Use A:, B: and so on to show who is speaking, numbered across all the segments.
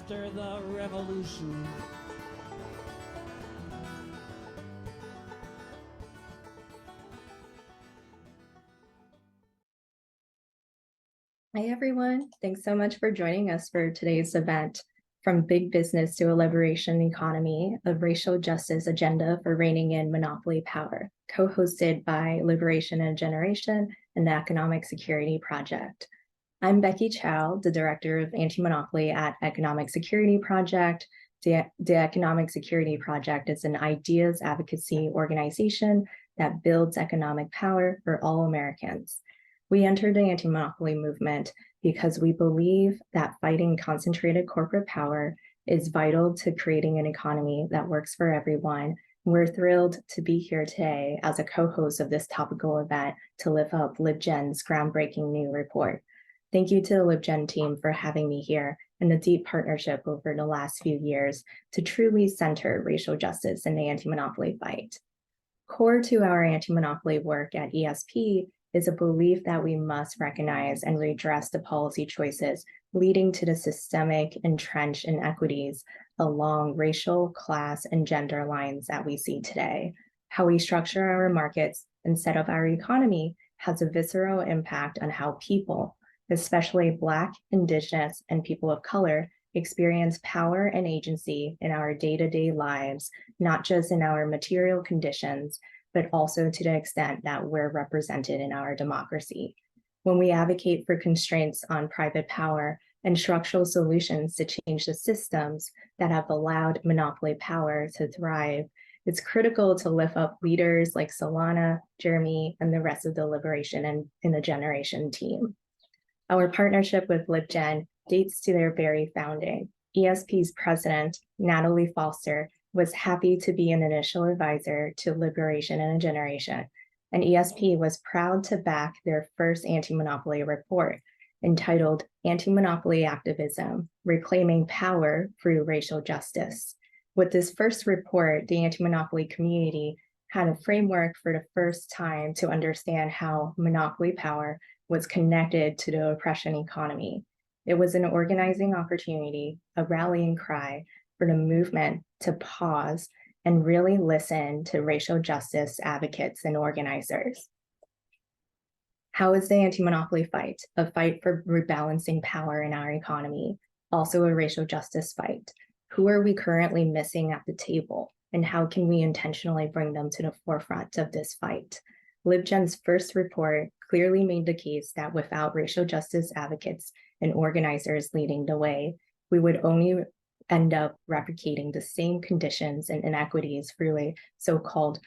A: after the revolution.
B: Hi, everyone. Thanks so much for joining us for today's event, From Big Business to a Liberation Economy, a Racial Justice Agenda for Reining in Monopoly Power, co-hosted by Liberation in a Generation and the Economic Security Project. I'm Becky Chow, the Director of Anti-Monopoly at Economic Security Project. The Economic Security Project is an ideas advocacy organization that builds economic power for all Americans. We entered the anti-monopoly movement because we believe that fighting concentrated corporate power is vital to creating an economy that works for everyone. We're thrilled to be here today as a co-host of this topical event to lift up LibGen's groundbreaking new report. Thank you to the LibGen team for having me here and the deep partnership over the last few years to truly center racial justice in the anti-monopoly fight. Core to our anti-monopoly work at ESP is a belief that we must recognize and redress the policy choices leading to the systemic entrenched inequities along racial, class, and gender lines that we see today. How we structure our markets and set up our economy has a visceral impact on how people, especially Black, Indigenous, and people of color, experience power and agency in our day-to-day lives, not just in our material conditions, but also to the extent that we're represented in our democracy. When we advocate for constraints on private power and structural solutions to change the systems that have allowed monopoly power to thrive, it's critical to lift up leaders like Solana, Jeremy, and the rest of the Liberation and in the Generation team. Our partnership with LibGen dates to their very founding. ESP's president, Natalie Foster, was happy to be an initial advisor to Liberation in a Generation, and ESP was proud to back their first anti-monopoly report entitled Anti-Monopoly Activism, Reclaiming Power Through Racial Justice. With this first report, the anti-monopoly community had a framework for the first time to understand how monopoly power was connected to the oppression economy. It was an organizing opportunity, a rallying cry for the movement to pause and really listen to racial justice advocates and organizers. How is the anti-monopoly fight a fight for rebalancing power in our economy, also a racial justice fight? Who are we currently missing at the table, and how can we intentionally bring them to the forefront of this fight? LibGen's first report clearly made the case that without racial justice advocates and organizers leading the way, we would only end up replicating the same conditions and inequities through a so-called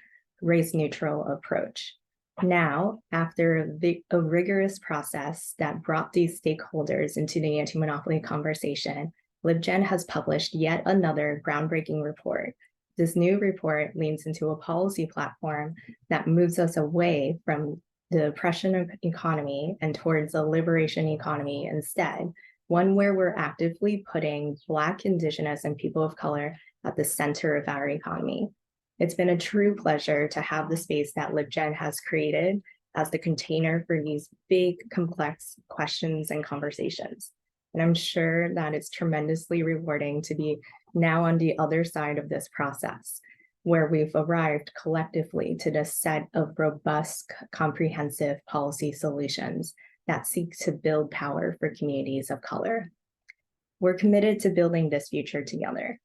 B: race-neutral approach. Now, after a rigorous process that brought these stakeholders into the anti-monopoly conversation, LibGen has published yet another groundbreaking report. This new report leans into a policy platform that moves us away from the oppression economy and towards a liberation economy instead, one where we're actively putting Black, Indigenous, and people of color at the center of our economy. It's been a true pleasure to have the space that LibGen has created as the container for these big, complex questions and conversations. And I'm sure that it's tremendously rewarding to be now on the other side of this process, where we've arrived collectively to this set of robust, comprehensive policy solutions that seek to build power for communities of color. We're committed to building this future together.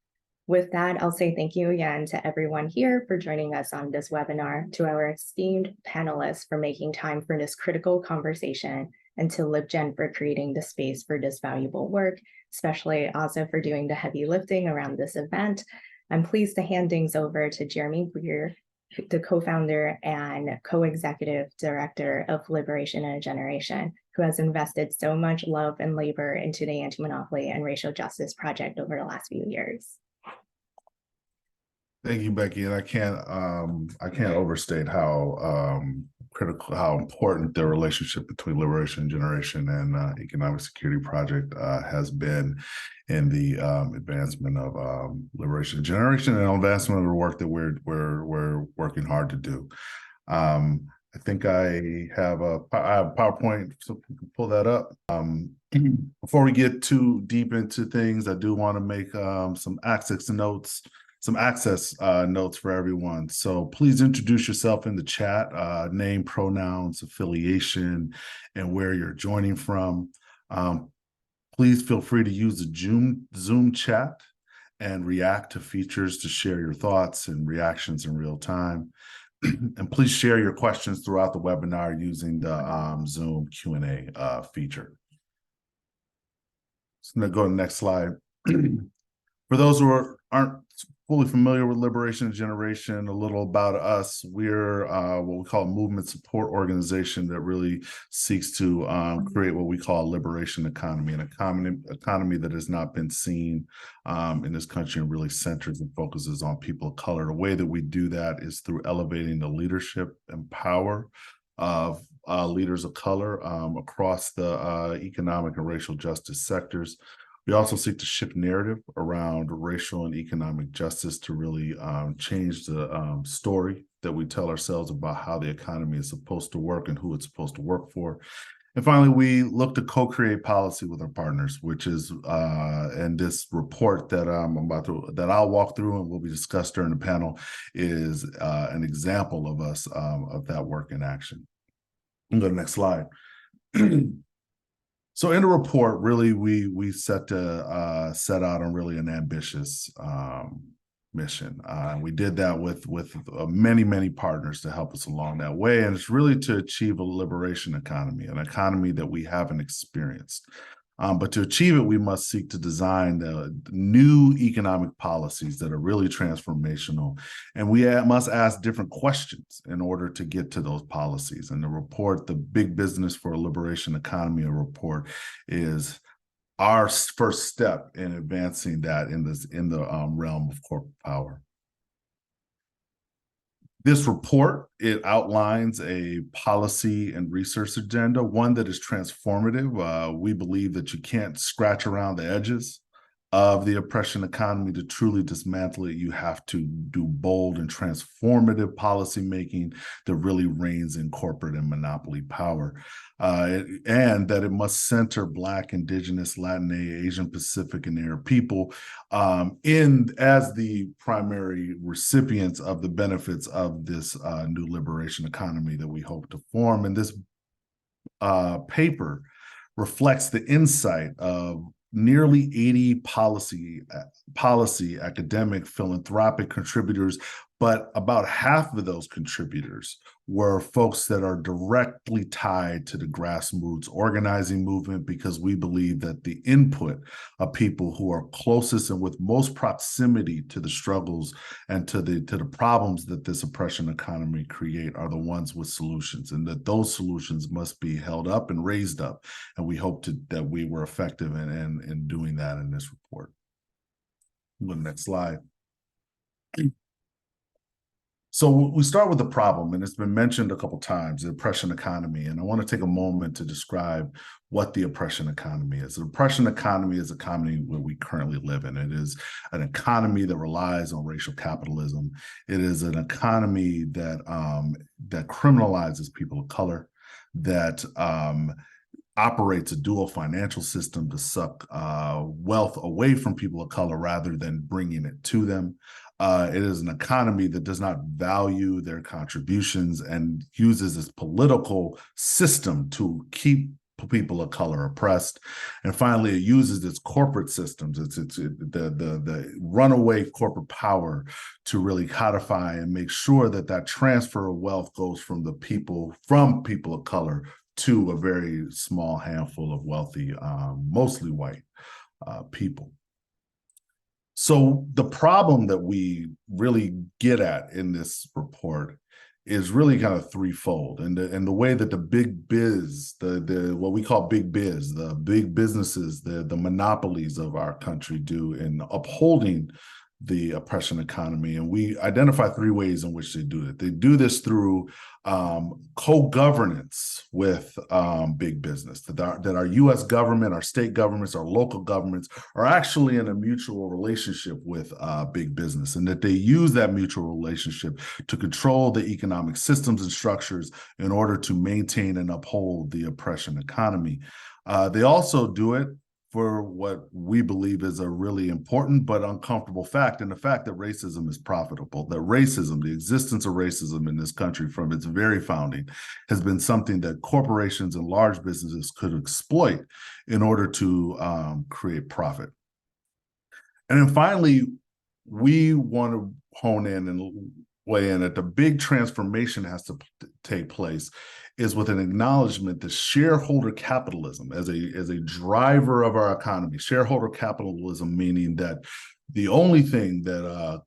B: With that, I'll say thank you again to everyone here for joining us on this webinar, to our esteemed panelists for making time for this critical conversation, and to LibGen for creating the space for this valuable work, especially Aza for doing the heavy lifting around this event. I'm pleased to hand things over to Jeremy Greer, the co-founder and co-executive director of Liberation in a Generation, who has invested so much love and labor into the anti-monopoly and racial justice project over the last few years.
C: Thank you, Becky. And I can't overstate how critical, how important the relationship between Liberation Generation and Economic Security Project has been in the advancement of Liberation Generation and advancement of the work that we're working hard to do. I think I have a PowerPoint, so we can pull that up. Before we get too deep into things, I do want to make some access notes for everyone. So please introduce yourself in the chat, name, pronouns, affiliation, and where you're joining from. Please feel free to use the Zoom chat and react to features to share your thoughts and reactions in real time. And please share your questions throughout the webinar using the Zoom Q&A feature. So I'm going to go to the next slide. For those who aren't fully familiar with Liberation and Generation, a little about us. We're what we call a movement support organization that really seeks to create what we call a liberation economy, an economy that has not been seen in this country and really centers and focuses on people of color. The way that we do that is through elevating the leadership and power of leaders of color across the economic and racial justice sectors. We also seek to shift narrative around racial and economic justice to really change the story that we tell ourselves about how the economy is supposed to work and who it's supposed to work for. And finally, we look to co-create policy with our partners, which is and this report that I'll walk through and will be discussed during the panel is an example of us of that work in action. Go to the next slide. So in the report, really, we set out on really an ambitious mission. We did that with many partners to help us along that way, and it's really to achieve a liberation economy, an economy that we haven't experienced. But to achieve it, we must seek to design new economic policies that are really transformational. And we must ask different questions in order to get to those policies. And the report, the Big Business for a Liberation Economy report, is our first step in advancing that in the realm of corporate power. This report, it outlines a policy and research agenda, one that is transformative. We believe that you can't scratch around the edges of the oppression economy to truly dismantle it. You have to do bold and transformative policymaking that really reins in corporate and monopoly power. And that it must center Black, Indigenous, Latin, Asian, Pacific, and Arab people as the primary recipients of the benefits of this new liberation economy that we hope to form. And this paper reflects the insight of nearly 80 policy, academic, philanthropic contributors, but about half of those contributors were folks that are directly tied to the grassroots organizing movement, because we believe that the input of people who are closest and with most proximity to the struggles and to the problems that this oppression economy create are the ones with solutions, and that those solutions must be held up and raised up. And we hope that we were effective in doing that in this report. Go to the next slide. So we start with the problem, and it's been mentioned a couple of times, the oppression economy. And I want to take a moment to describe what the oppression economy is. The oppression economy is the economy where we currently live in. It is an economy that relies on racial capitalism. It is an economy that that criminalizes people of color, that operates a dual financial system to suck wealth away from people of color rather than bringing it to them. It is an economy that does not value their contributions and uses its political system to keep people of color oppressed. And finally, it uses its corporate systems, the runaway corporate power to really codify and make sure that transfer of wealth goes from people of color to a very small handful of wealthy, mostly white people. So the problem that we really get at in this report is really kind of threefold. And the way that the big biz, what we call big biz, the big businesses, the monopolies of our country do in upholding the oppression economy. And we identify three ways in which they do it. They do this through co-governance with big business, that our U.S. government, our state governments, our local governments are actually in a mutual relationship with big business, and that they use that mutual relationship to control the economic systems and structures in order to maintain and uphold the oppression economy. They also do it for what we believe is a really important but uncomfortable fact, and the fact that racism is profitable, that racism, the existence of racism in this country from its very founding, has been something that corporations and large businesses could exploit in order to create profit. And then finally, we want to hone in and weigh in that the big transformation has to take place is with an acknowledgement that shareholder capitalism as a driver of our economy, shareholder capitalism, meaning that the only thing that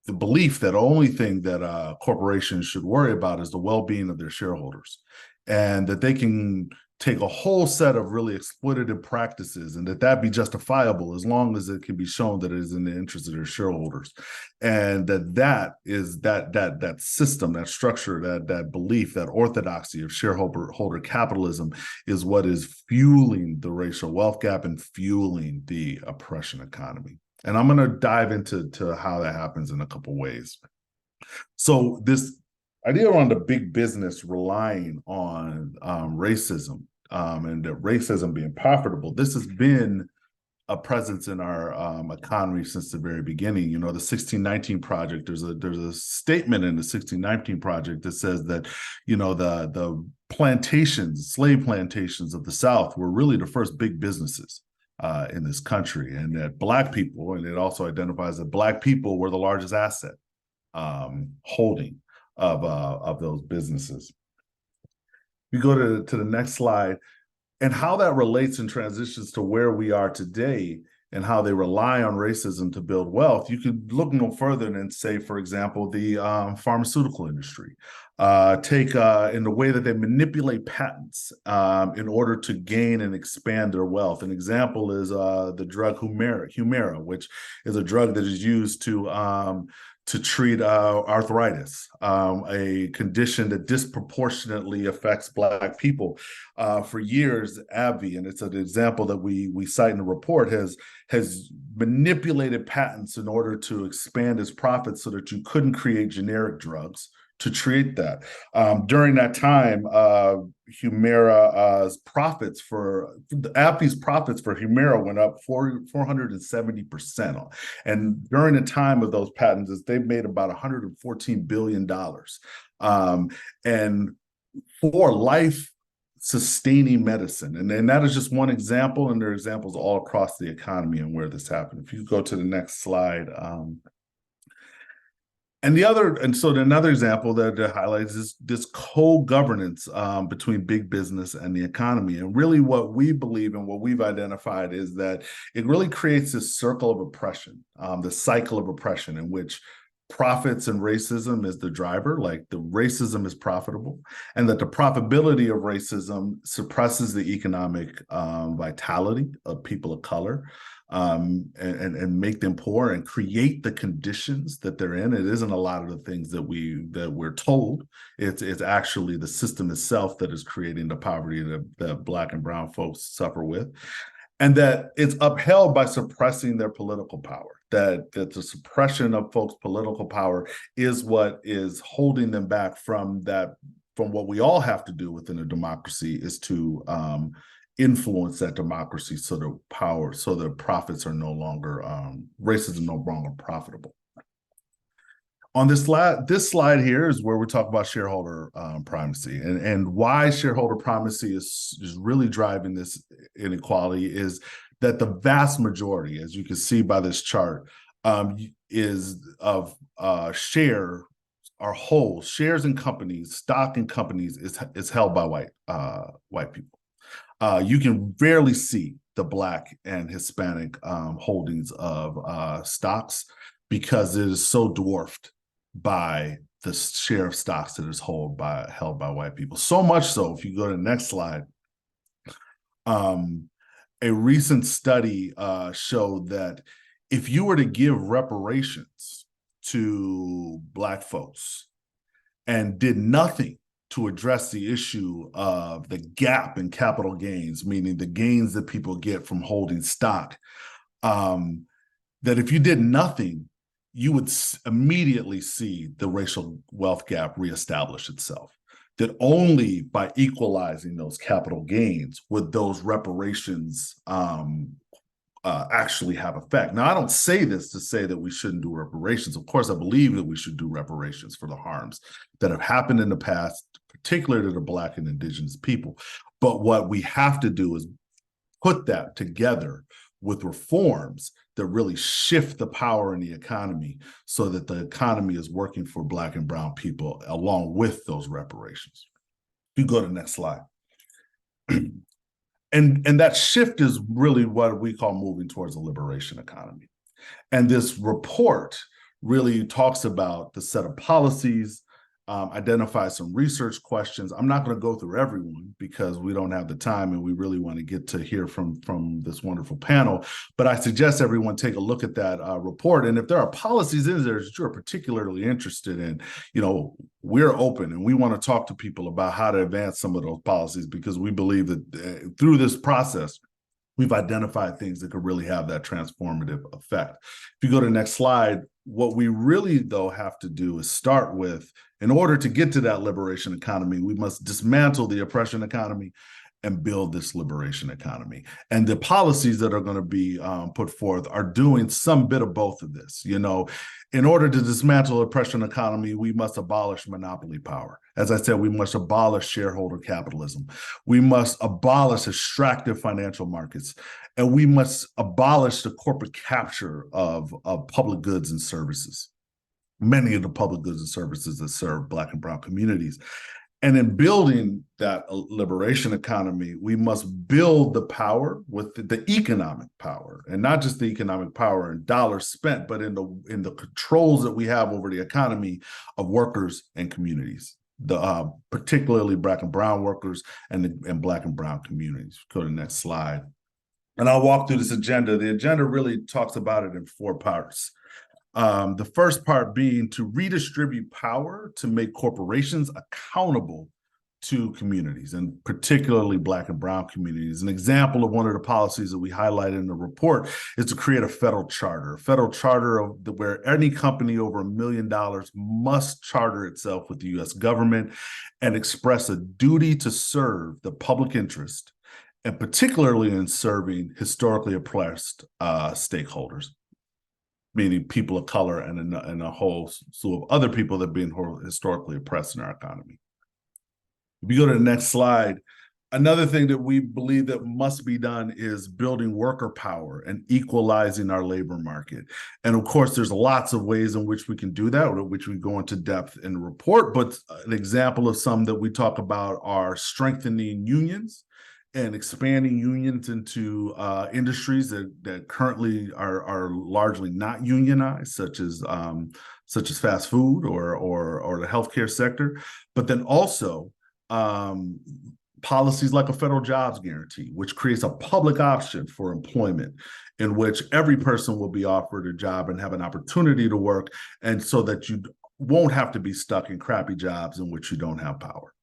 C: the belief that only thing that corporations should worry about is the well-being of their shareholders, and that they can take a whole set of really exploitative practices and that be justifiable as long as it can be shown that it is in the interest of their shareholders. And that is that system, that structure, that belief, that orthodoxy of shareholder capitalism is what is fueling the racial wealth gap and fueling the oppression economy. And I'm going to dive into how that happens in a couple ways. So this idea around the big business relying on racism and that racism being profitable, this has been a presence in our economy since the very beginning. You know, the 1619 Project, there's a statement in the 1619 Project that says that, you know, the plantations, slave plantations of the South were really the first big businesses in this country, and that Black people, and it also identifies that Black people were the largest asset holding of those businesses. We go to the next slide, and how that relates and transitions to where we are today and how they rely on racism to build wealth. You could look no further than say, for example, the pharmaceutical industry. Take in the way that they manipulate patents in order to gain and expand their wealth. An example is the drug Humira, which is a drug that is used to treat arthritis, a condition that disproportionately affects Black people. For years, AbbVie, and it's an example that we cite in the report, has manipulated patents in order to expand its profits so that you couldn't create generic drugs to treat that. During that time, Humira's profits for AbbVie's profits for Humira went up 470%. And during the time of those patents, they've made about $114 billion. And for life sustaining medicine. And that is just one example, and there are examples all across the economy and where this happened. If you go to the next slide. So another example that highlights is this co-governance between big business and the economy. And really what we believe and what we've identified is that it really creates this circle of oppression, the cycle of oppression in which profits and racism is the driver, like the racism is profitable, and that the profitability of racism suppresses the economic vitality of people of color. And make them poor and create the conditions that they're in. It isn't a lot of the things that we're told. It's actually the system itself that is creating the poverty that Black and brown folks suffer with, and that it's upheld by suppressing their political power. That the suppression of folks' political power is what is holding them back from what we all have to do within a democracy, is to influence that democracy so the profits are no longer racism no longer profitable. On this slide here is where we talk about shareholder primacy, and why shareholder primacy is really driving this inequality is that the vast majority, as you can see by this chart, is of shares in companies, stock in companies is held by white people. You can rarely see the Black and Hispanic holdings of stocks because it is so dwarfed by the share of stocks that is held by white people. So much so, if you go to the next slide, a recent study showed that if you were to give reparations to Black folks and did nothing to address the issue of the gap in capital gains, meaning the gains that people get from holding stock, that if you did nothing, you would immediately see the racial wealth gap reestablish itself. That only by equalizing those capital gains would those reparations actually have effect. Now, I don't say this to say that we shouldn't do reparations. Of course, I believe that we should do reparations for the harms that have happened in the past, particularly to the Black and Indigenous people. But what we have to do is put that together with reforms that really shift the power in the economy so that the economy is working for Black and brown people along with those reparations. You go to the next slide. And that shift is really what we call moving towards a liberation economy. And this report really talks about the set of policies, identifies some research questions. I'm not going to go through everyone because we don't have the time and we really want to get to hear from this wonderful panel. But I suggest everyone take a look at that report. And if there are policies in there that you're particularly interested in, we're open and we want to talk to people about how to advance some of those policies because we believe that through this process, we've identified things that could really have that transformative effect. If you go to the next slide, what we really, though, have to do is start with, in order to get to that liberation economy, we must dismantle the oppression economy and build this liberation economy. And the policies that are going to be put forth are doing some bit of both of this. In order to dismantle the oppression economy, we must abolish monopoly power. As I said, we must abolish shareholder capitalism. We must abolish extractive financial markets. And we must abolish the corporate capture of public goods and services, many of the public goods and services that serve Black and brown communities. And in building that liberation economy, we must build the power with the economic power, and not just the economic power and dollars spent, but in the controls that we have over the economy of workers and communities, particularly Black and brown workers and Black and brown communities. Go to the next slide. And I'll walk through this agenda. The agenda really talks about it in 4 parts. The first part being to redistribute power to make corporations accountable to communities, and particularly Black and brown communities. An example of one of the policies that we highlight in the report is to create a federal charter where any company over $1 million must charter itself with the U.S. government and express a duty to serve the public interest, and particularly in serving historically oppressed stakeholders, meaning people of color and a whole slew of other people that have been historically oppressed in our economy. If you go to the next slide, another thing that we believe that must be done is building worker power and equalizing our labor market. And of course, there's lots of ways in which we can do that, which we go into depth in the report. But an example of some that we talk about are strengthening unions and expanding unions into industries that currently are largely not unionized, such as fast food or the healthcare sector, but then also policies like a federal jobs guarantee, which creates a public option for employment in which every person will be offered a job and have an opportunity to work, and so that you won't have to be stuck in crappy jobs in which you don't have power.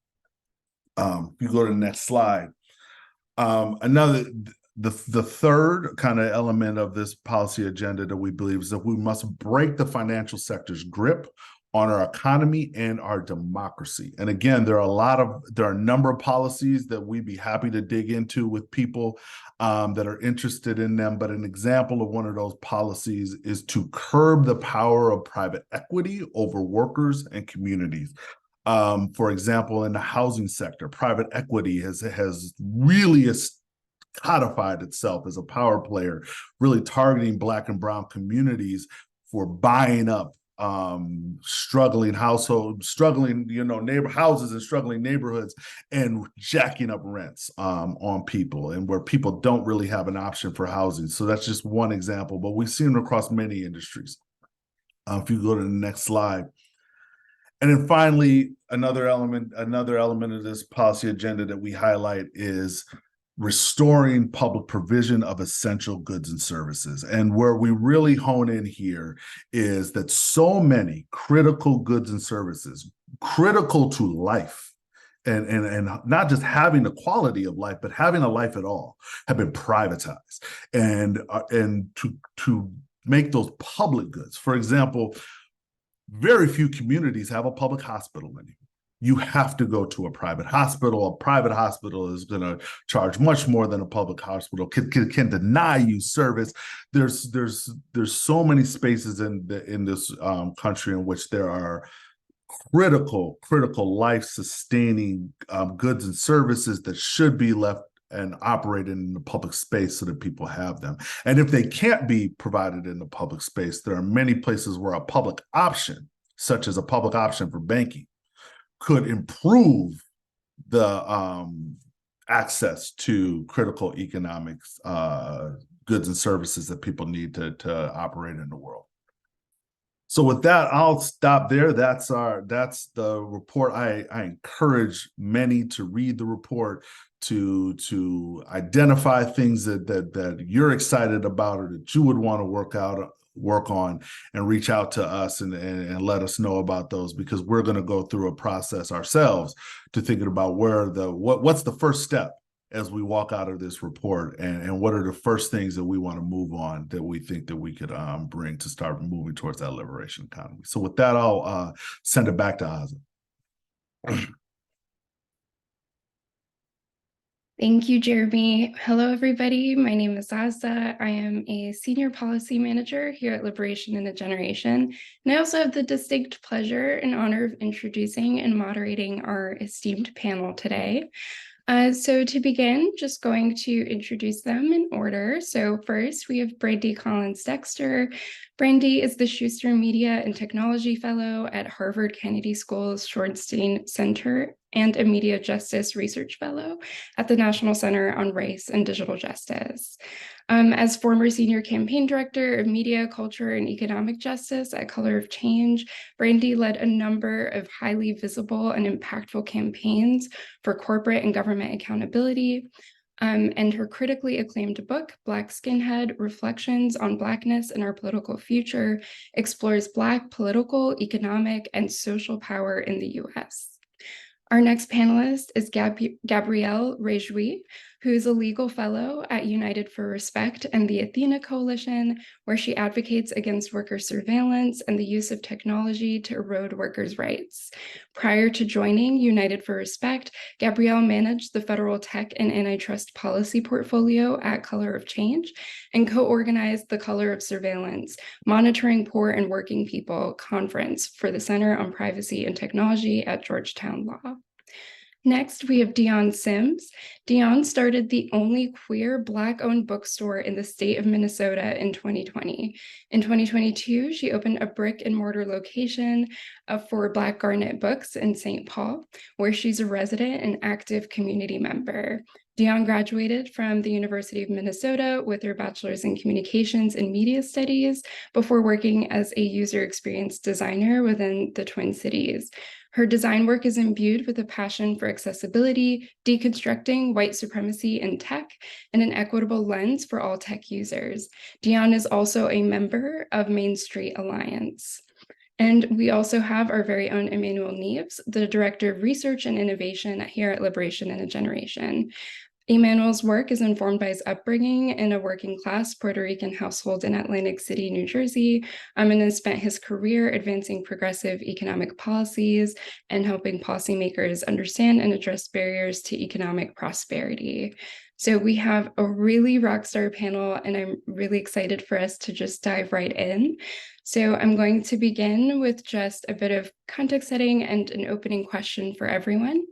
C: If you go to the next slide. The third kind of element of this policy agenda that we believe is that we must break the financial sector's grip on our economy and our democracy. And again, there are a number of policies that we'd be happy to dig into with people that are interested in them. But an example of one of those policies is to curb the power of private equity over workers and communities. For example, in the housing sector, private equity has really codified itself as a power player, really targeting Black and brown communities for buying up struggling households, houses and struggling neighborhoods, and jacking up rents on people, and where people don't really have an option for housing. So that's just one example, but we've seen it across many industries. If you go to the next slide. And then finally, another element of this policy agenda that we highlight is restoring public provision of essential goods and services. And where we really hone in here is that so many critical goods and services, critical to life, and not just having the quality of life, but having a life at all, have been privatized. And to make those public goods, for example, very few communities have a public hospital anymore. You have to go to a private hospital. A private hospital is going to charge much more than a public hospital. Can deny you service. There's so many spaces in this country in which there are critical life-sustaining goods and services that should be left and operated in the public space so that people have them. And if they can't be provided in the public space, there are many places where a public option, such as a public option for banking, could improve the access to critical economics, goods and services that people need to operate in the world. So with that, I'll stop there. That's the report. I encourage many to read the report, to identify things that you're excited about or that you would want to work on, and reach out to us and let us know about those, because we're going to go through a process ourselves to thinking about what's the first step as we walk out of this report, and what are the first things that we want to move on that we think that we could bring to start moving towards that liberation economy. So with that, I'll send it back to Aza.
D: Thank you, Jeremy. Hello, everybody. My name is Azza. I am a senior policy manager here at Liberation in a Generation. And I also have the distinct pleasure and honor of introducing and moderating our esteemed panel today. So to begin, just going to introduce them in order. So first, we have Brandi Collins-Dexter. Brandi is the Schuster Media and Technology Fellow at Harvard Kennedy School's Shorenstein Center and a Media Justice Research Fellow at the National Center on Race and Digital Justice. As former Senior Campaign Director of Media, Culture, and Economic Justice at Color of Change, Brandi led a number of highly visible and impactful campaigns for corporate and government accountability. And her critically acclaimed book, Black Skinhead: Reflections on Blackness and Our Political Future, explores Black political, economic, and social power in the U.S. Our next panelist is Gabrielle Rejouis, who is a legal fellow at United for Respect and the Athena Coalition, where she advocates against worker surveillance and the use of technology to erode workers' rights. Prior to joining United for Respect, Gabrielle managed the federal tech and antitrust policy portfolio at Color of Change and co-organized the Color of Surveillance, Monitoring Poor and Working People conference for the Center on Privacy and Technology at Georgetown Law. Next, we have Dionne Sims. Dionne started the only queer Black-owned bookstore in the state of Minnesota in 2020. In 2022, she opened a brick-and-mortar location for Black Garnet Books in St. Paul, where she's a resident and active community member. Dionne graduated from the University of Minnesota with her bachelor's in communications and media studies before working as a user experience designer within the Twin Cities. Her design work is imbued with a passion for accessibility, deconstructing white supremacy in tech, and an equitable lens for all tech users. Dionne is also a member of Main Street Alliance. And we also have our very own Emanuel Nieves, the Director of Research and Innovation here at Liberation in a Generation. Emanuel's work is informed by his upbringing in a working-class Puerto Rican household in Atlantic City, New Jersey, and has spent his career advancing progressive economic policies and helping policymakers understand and address barriers to economic prosperity. So we have a really rockstar panel, and I'm really excited for us to just dive right in. So I'm going to begin with just a bit of context setting and an opening question for everyone.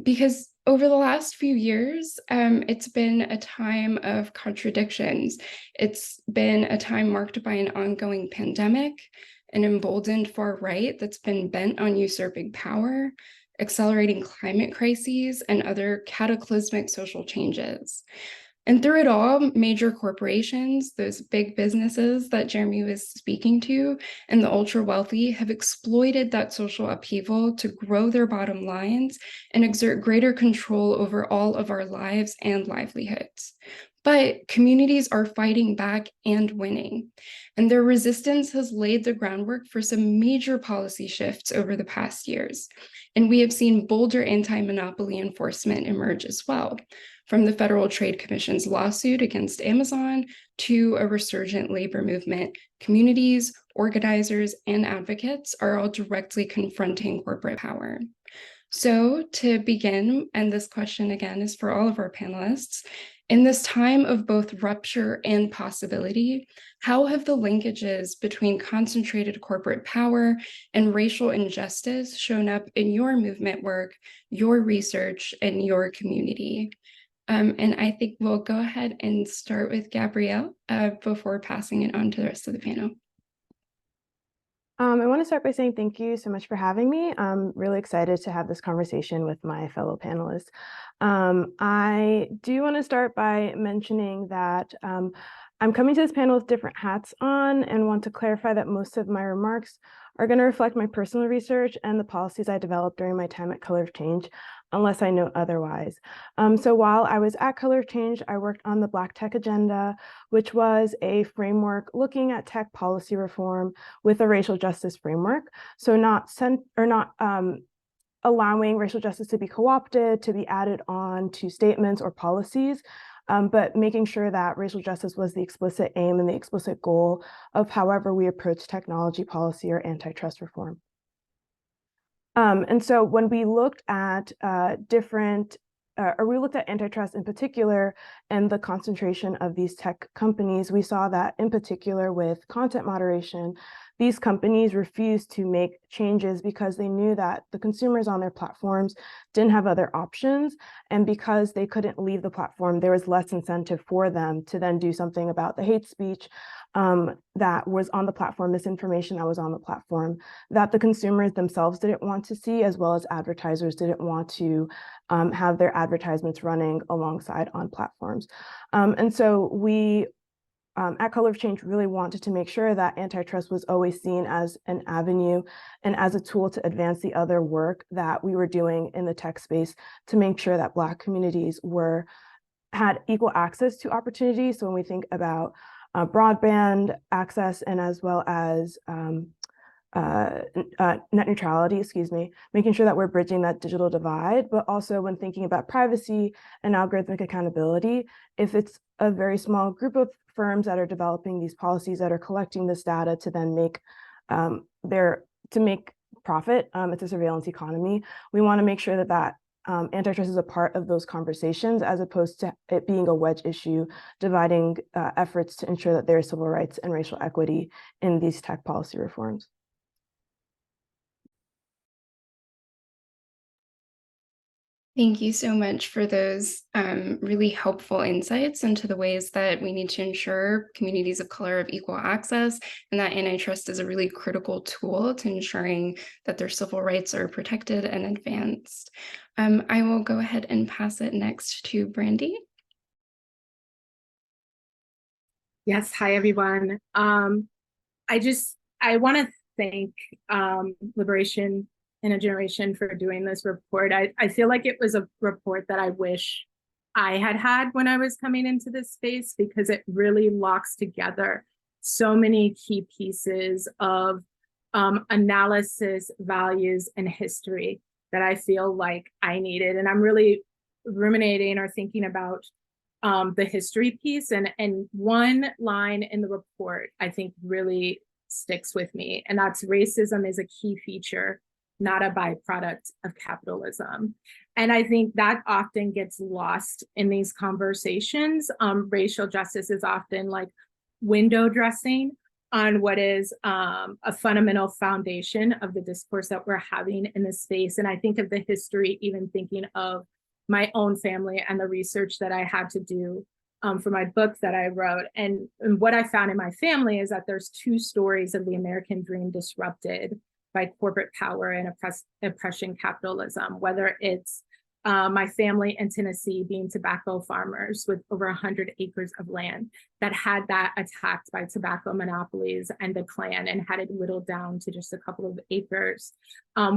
D: Because over the last few years, it's been a time of contradictions. It's been a time marked by an ongoing pandemic, an emboldened far right that's been bent on usurping power, accelerating climate crises, and other cataclysmic social changes. And through it all, major corporations, those big businesses that Jeremy was speaking to, and the ultra wealthy have exploited that social upheaval to grow their bottom lines and exert greater control over all of our lives and livelihoods. But communities are fighting back and winning, and their resistance has laid the groundwork for some major policy shifts over the past years. And we have seen bolder anti-monopoly enforcement emerge as well, from the Federal Trade Commission's lawsuit against Amazon to a resurgent labor movement. Communities, organizers, and advocates are all directly confronting corporate power. So to begin, and this question again is for all of our panelists, in this time of both rupture and possibility, how have the linkages between concentrated corporate power and racial injustice shown up in your movement work, your research, and your community? And I think we'll go ahead and start with Gabrielle before passing it on to the rest of the panel.
E: I want to start by saying thank you so much for having me. I'm really excited to have this conversation with my fellow panelists. I do want to start by mentioning that I'm coming to this panel with different hats on and want to clarify that most of my remarks are going to reflect my personal research and the policies I developed during my time at Color of Change, unless I note otherwise. So while I was at Color of Change, I worked on the Black Tech Agenda, which was a framework looking at tech policy reform with a racial justice framework. So not allowing racial justice to be co-opted, to be added on to statements or policies, but making sure that racial justice was the explicit aim and the explicit goal of however we approach technology policy or antitrust reform. And so when we looked at we looked at antitrust in particular and the concentration of these tech companies, we saw that in particular with content moderation, these companies refused to make changes because they knew that the consumers on their platforms didn't have other options. And because they couldn't leave the platform, there was less incentive for them to then do something about the hate speech that was on the platform, misinformation that was on the platform, that the consumers themselves didn't want to see, as well as advertisers didn't want to have their advertisements running alongside on platforms. And so we at Color of Change really wanted to make sure that antitrust was always seen as an avenue and as a tool to advance the other work that we were doing in the tech space to make sure that Black communities had equal access to opportunities. So when we think about broadband access and as well as net neutrality, making sure that we're bridging that digital divide, but also when thinking about privacy and algorithmic accountability, if it's a very small group of firms that are developing these policies that are collecting this data to then make profit, it's a surveillance economy. We want to make sure that antitrust is a part of those conversations, as opposed to it being a wedge issue, dividing efforts to ensure that there is civil rights and racial equity in these tech policy reforms.
D: Thank you so much for those really helpful insights into the ways that we need to ensure communities of color have equal access, and that antitrust is a really critical tool to ensuring that their civil rights are protected and advanced. I will go ahead and pass it next to Brandi.
A: Yes, hi everyone. I want to thank Liberation in a Generation for doing this report. I feel like it was a report that I wish I had when I was coming into this space, because it really locks together so many key pieces of analysis, values, and history that I feel like I needed. And I'm really ruminating or thinking about the history piece. And one line in the report I think really sticks with me, and that's racism is a key feature, not a byproduct of capitalism. And I think that often gets lost in these conversations. Racial justice is often like window dressing on what is a fundamental foundation of the discourse that we're having in this space. And I think of the history, even thinking of my own family and the research that I had to do for my book that I wrote. And what I found in my family is that there's two stories of the American dream disrupted by corporate power and oppression capitalism, whether it's my family in Tennessee being tobacco farmers with over 100 acres of land that had that attacked by tobacco monopolies and the Klan and had it whittled down to just a couple of acres.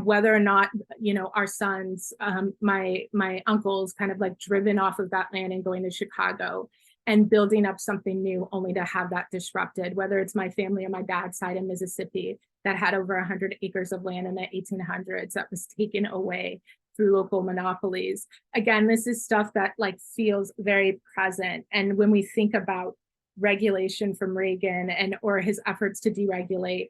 A: Whether or not, you know, our sons, my uncles kind of like driven off of that land and going to Chicago and building up something new only to have that disrupted, whether it's my family on my dad's side in Mississippi that had over 100 acres of land in the 1800s that was taken away through local monopolies. Again, this is stuff that like feels very present. And when we think about regulation from Reagan and or his efforts to deregulate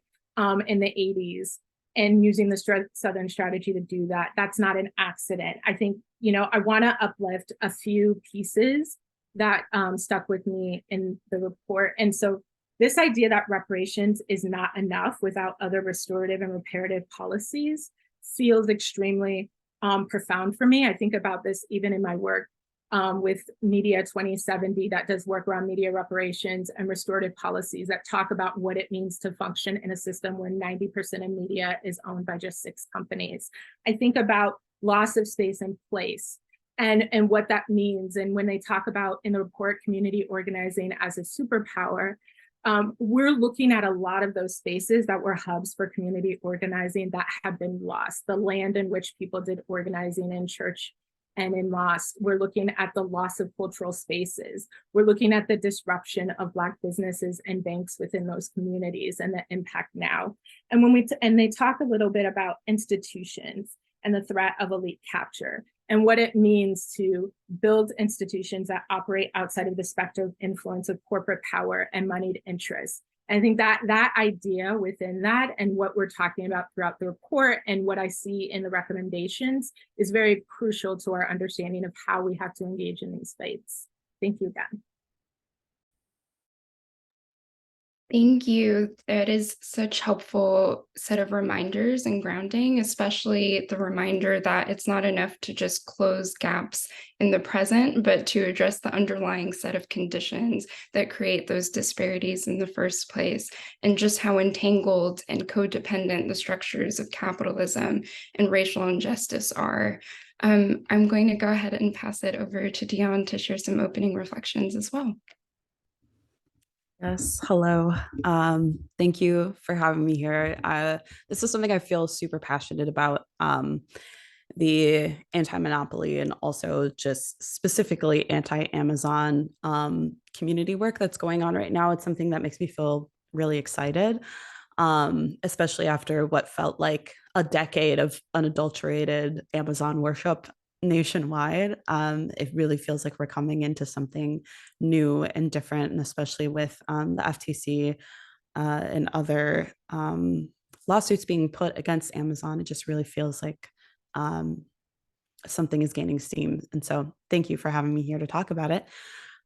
A: in the 80s and using the Southern strategy to do that, that's not an accident. I think, you know, I want to uplift a few pieces that stuck with me in the report. And so this idea that reparations is not enough without other restorative and reparative policies feels extremely profound for me. I think about this even in my work with Media 2070 that does work around media reparations and restorative policies that talk about what it means to function in a system where 90% of media is owned by just 6 companies. I think about loss of space and place and what that means. And when they talk about in the report, community organizing as a superpower, we're looking at a lot of those spaces that were hubs for community organizing that have been lost. The land in which people did organizing in church and in mosque. We're looking at the loss of cultural spaces. We're looking at the disruption of Black businesses and banks within those communities and the impact now. And when they talk a little bit about institutions and the threat of elite capture and what it means to build institutions that operate outside of the specter of influence of corporate power and moneyed interests. And I think that that idea within that and what we're talking about throughout the report and what I see in the recommendations is very crucial to our understanding of how we have to engage in these fights. Thank you again.
D: Thank you. That is such helpful set of reminders and grounding, especially the reminder that it's not enough to just close gaps in the present, but to address the underlying set of conditions that create those disparities in the first place, and just how entangled and codependent the structures of capitalism and racial injustice are. I'm going to go ahead and pass it over to Dionne to share some opening reflections as well.
F: Yes, hello. Thank you for having me here. This is something I feel super passionate about, the anti-monopoly and also just specifically anti-Amazon community work that's going on right now. It's something that makes me feel really excited, especially after what felt like a decade of unadulterated Amazon worship nationwide. It really feels like we're coming into something new and different, and especially with the FTC and other lawsuits being put against Amazon, it just really feels like something is gaining steam. And so thank you for having me here to talk about it.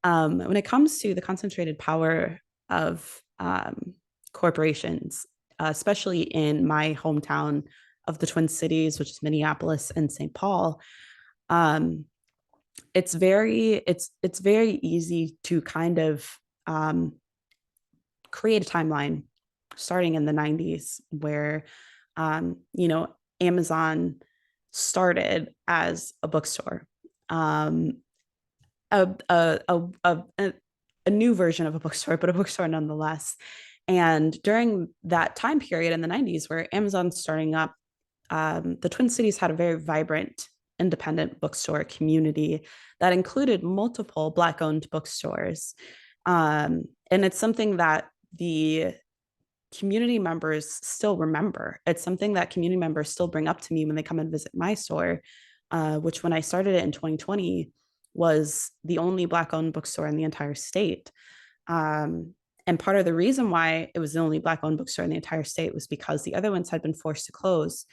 F: When it comes to the concentrated power of corporations, especially in my hometown of the Twin Cities, which is Minneapolis and St. Paul, it's very easy to kind of create a timeline starting in the 90s where you know, Amazon started as a bookstore, a new version of a bookstore, but a bookstore nonetheless. And during that time period in the 90s where Amazon's starting up, the Twin Cities had a very vibrant independent bookstore community that included multiple Black-owned bookstores. And it's something that the community members still remember. It's something that community members still bring up to me when they come and visit my store, which when I started it in 2020 was the only Black-owned bookstore in the entire state. And part of the reason why it was the only Black-owned bookstore in the entire state was because the other ones had been forced to close,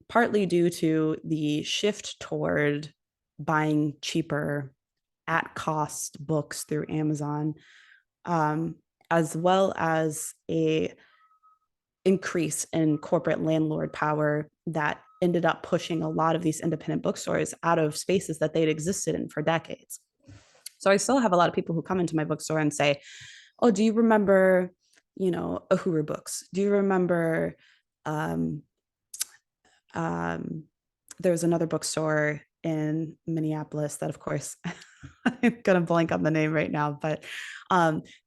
F: partly due to the shift toward buying cheaper at cost books through Amazon, as well as a increase in corporate landlord power that ended up pushing a lot of these independent bookstores out of spaces that they'd existed in for decades. So I still have a lot of people who come into my bookstore and say, oh, do you remember, you know, Uhuru Books? Do you remember, there was another bookstore in Minneapolis that, of course, I'm gonna blank on the name right now, but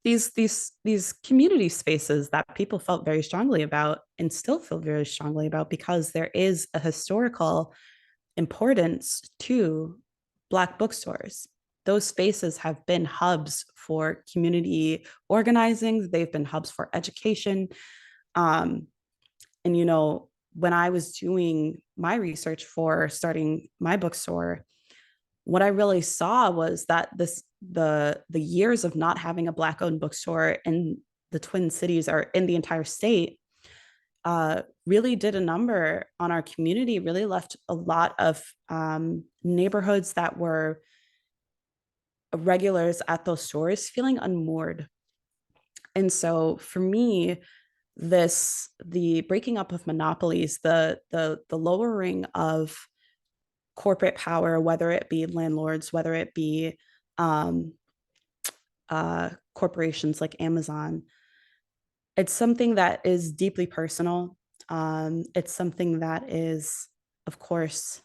F: these community spaces that people felt very strongly about and still feel very strongly about, because there is a historical importance to Black bookstores. Those spaces have been hubs for community organizing. They've been hubs for education. And, you know, when I was doing my research for starting my bookstore, what I really saw was that the years of not having a Black-owned bookstore in the Twin Cities or in the entire state really did a number on our community, really left a lot of neighborhoods that were regulars at those stores feeling unmoored. And so for me, the breaking up of monopolies, the lowering of corporate power, whether it be landlords, whether it be corporations like Amazon, it's something that is deeply personal. It's something that is, of course,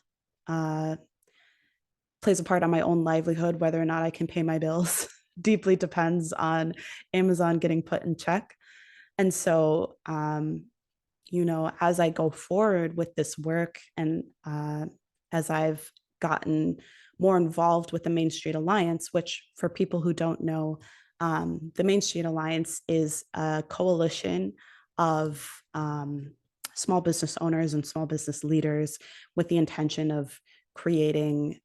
F: plays a part on my own livelihood. Whether or not I can pay my bills deeply depends on Amazon getting put in check. And so, you know, as I go forward with this work, and as I've gotten more involved with the Main Street Alliance, which for people who don't know, the Main Street Alliance is a coalition of small business owners and small business leaders with the intention of creating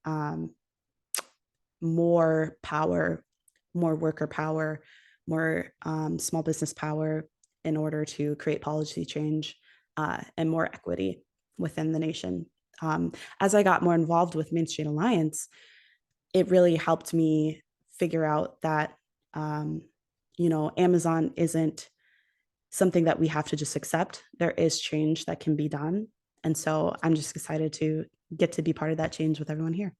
F: more power, more worker power, more small business power in order to create policy change and more equity within the nation. As I got more involved with Main Street Alliance, it really helped me figure out that, you know, Amazon isn't something that we have to just accept. There is change that can be done. And so I'm just excited to get to be part of that change with everyone here.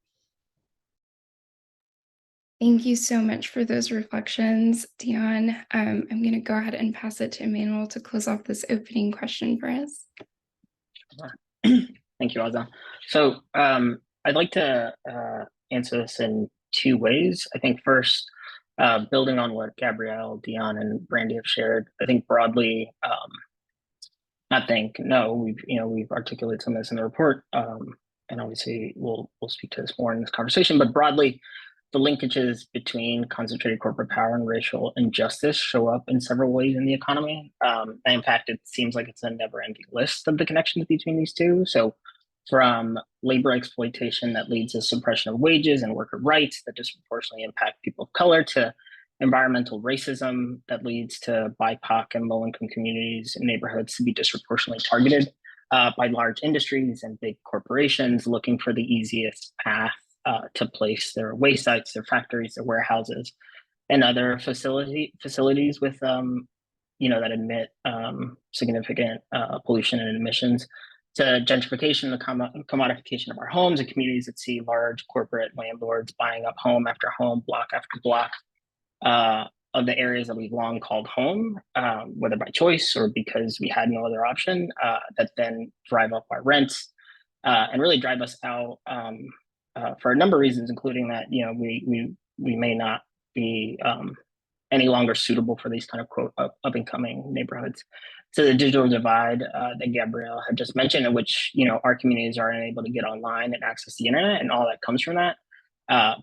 D: Thank you so much for those reflections, Dionne. I'm going to go ahead and pass it to Emanuel to close off this opening question for us.
G: Thank you, Azza. So I'd like to answer this in two ways. I think first, building on what Gabrielle, Dionne, and Brandi have shared, I think broadly, we've articulated some of this in the report, and obviously we'll speak to this more in this conversation, but broadly, the linkages between concentrated corporate power and racial injustice show up in several ways in the economy. And in fact, it seems like it's a never-ending list of the connections between these two. So from labor exploitation that leads to suppression of wages and worker rights that disproportionately impact people of color, to environmental racism that leads to BIPOC and low-income communities and neighborhoods to be disproportionately targeted by large industries and big corporations looking for the easiest path to place their waste sites, their factories, their warehouses, and other facilities with, that emit significant pollution and emissions, to gentrification, the commodification of our homes, and communities that see large corporate landlords buying up home after home, block after block of the areas that we've long called home, whether by choice or because we had no other option, that then drive up our rents and really drive us out for a number of reasons, including that we may not be any longer suitable for these kind of quote up and coming neighborhoods. So the digital divide that Gabrielle had just mentioned, in which our communities are unable to get online and access the internet, and all that comes from that,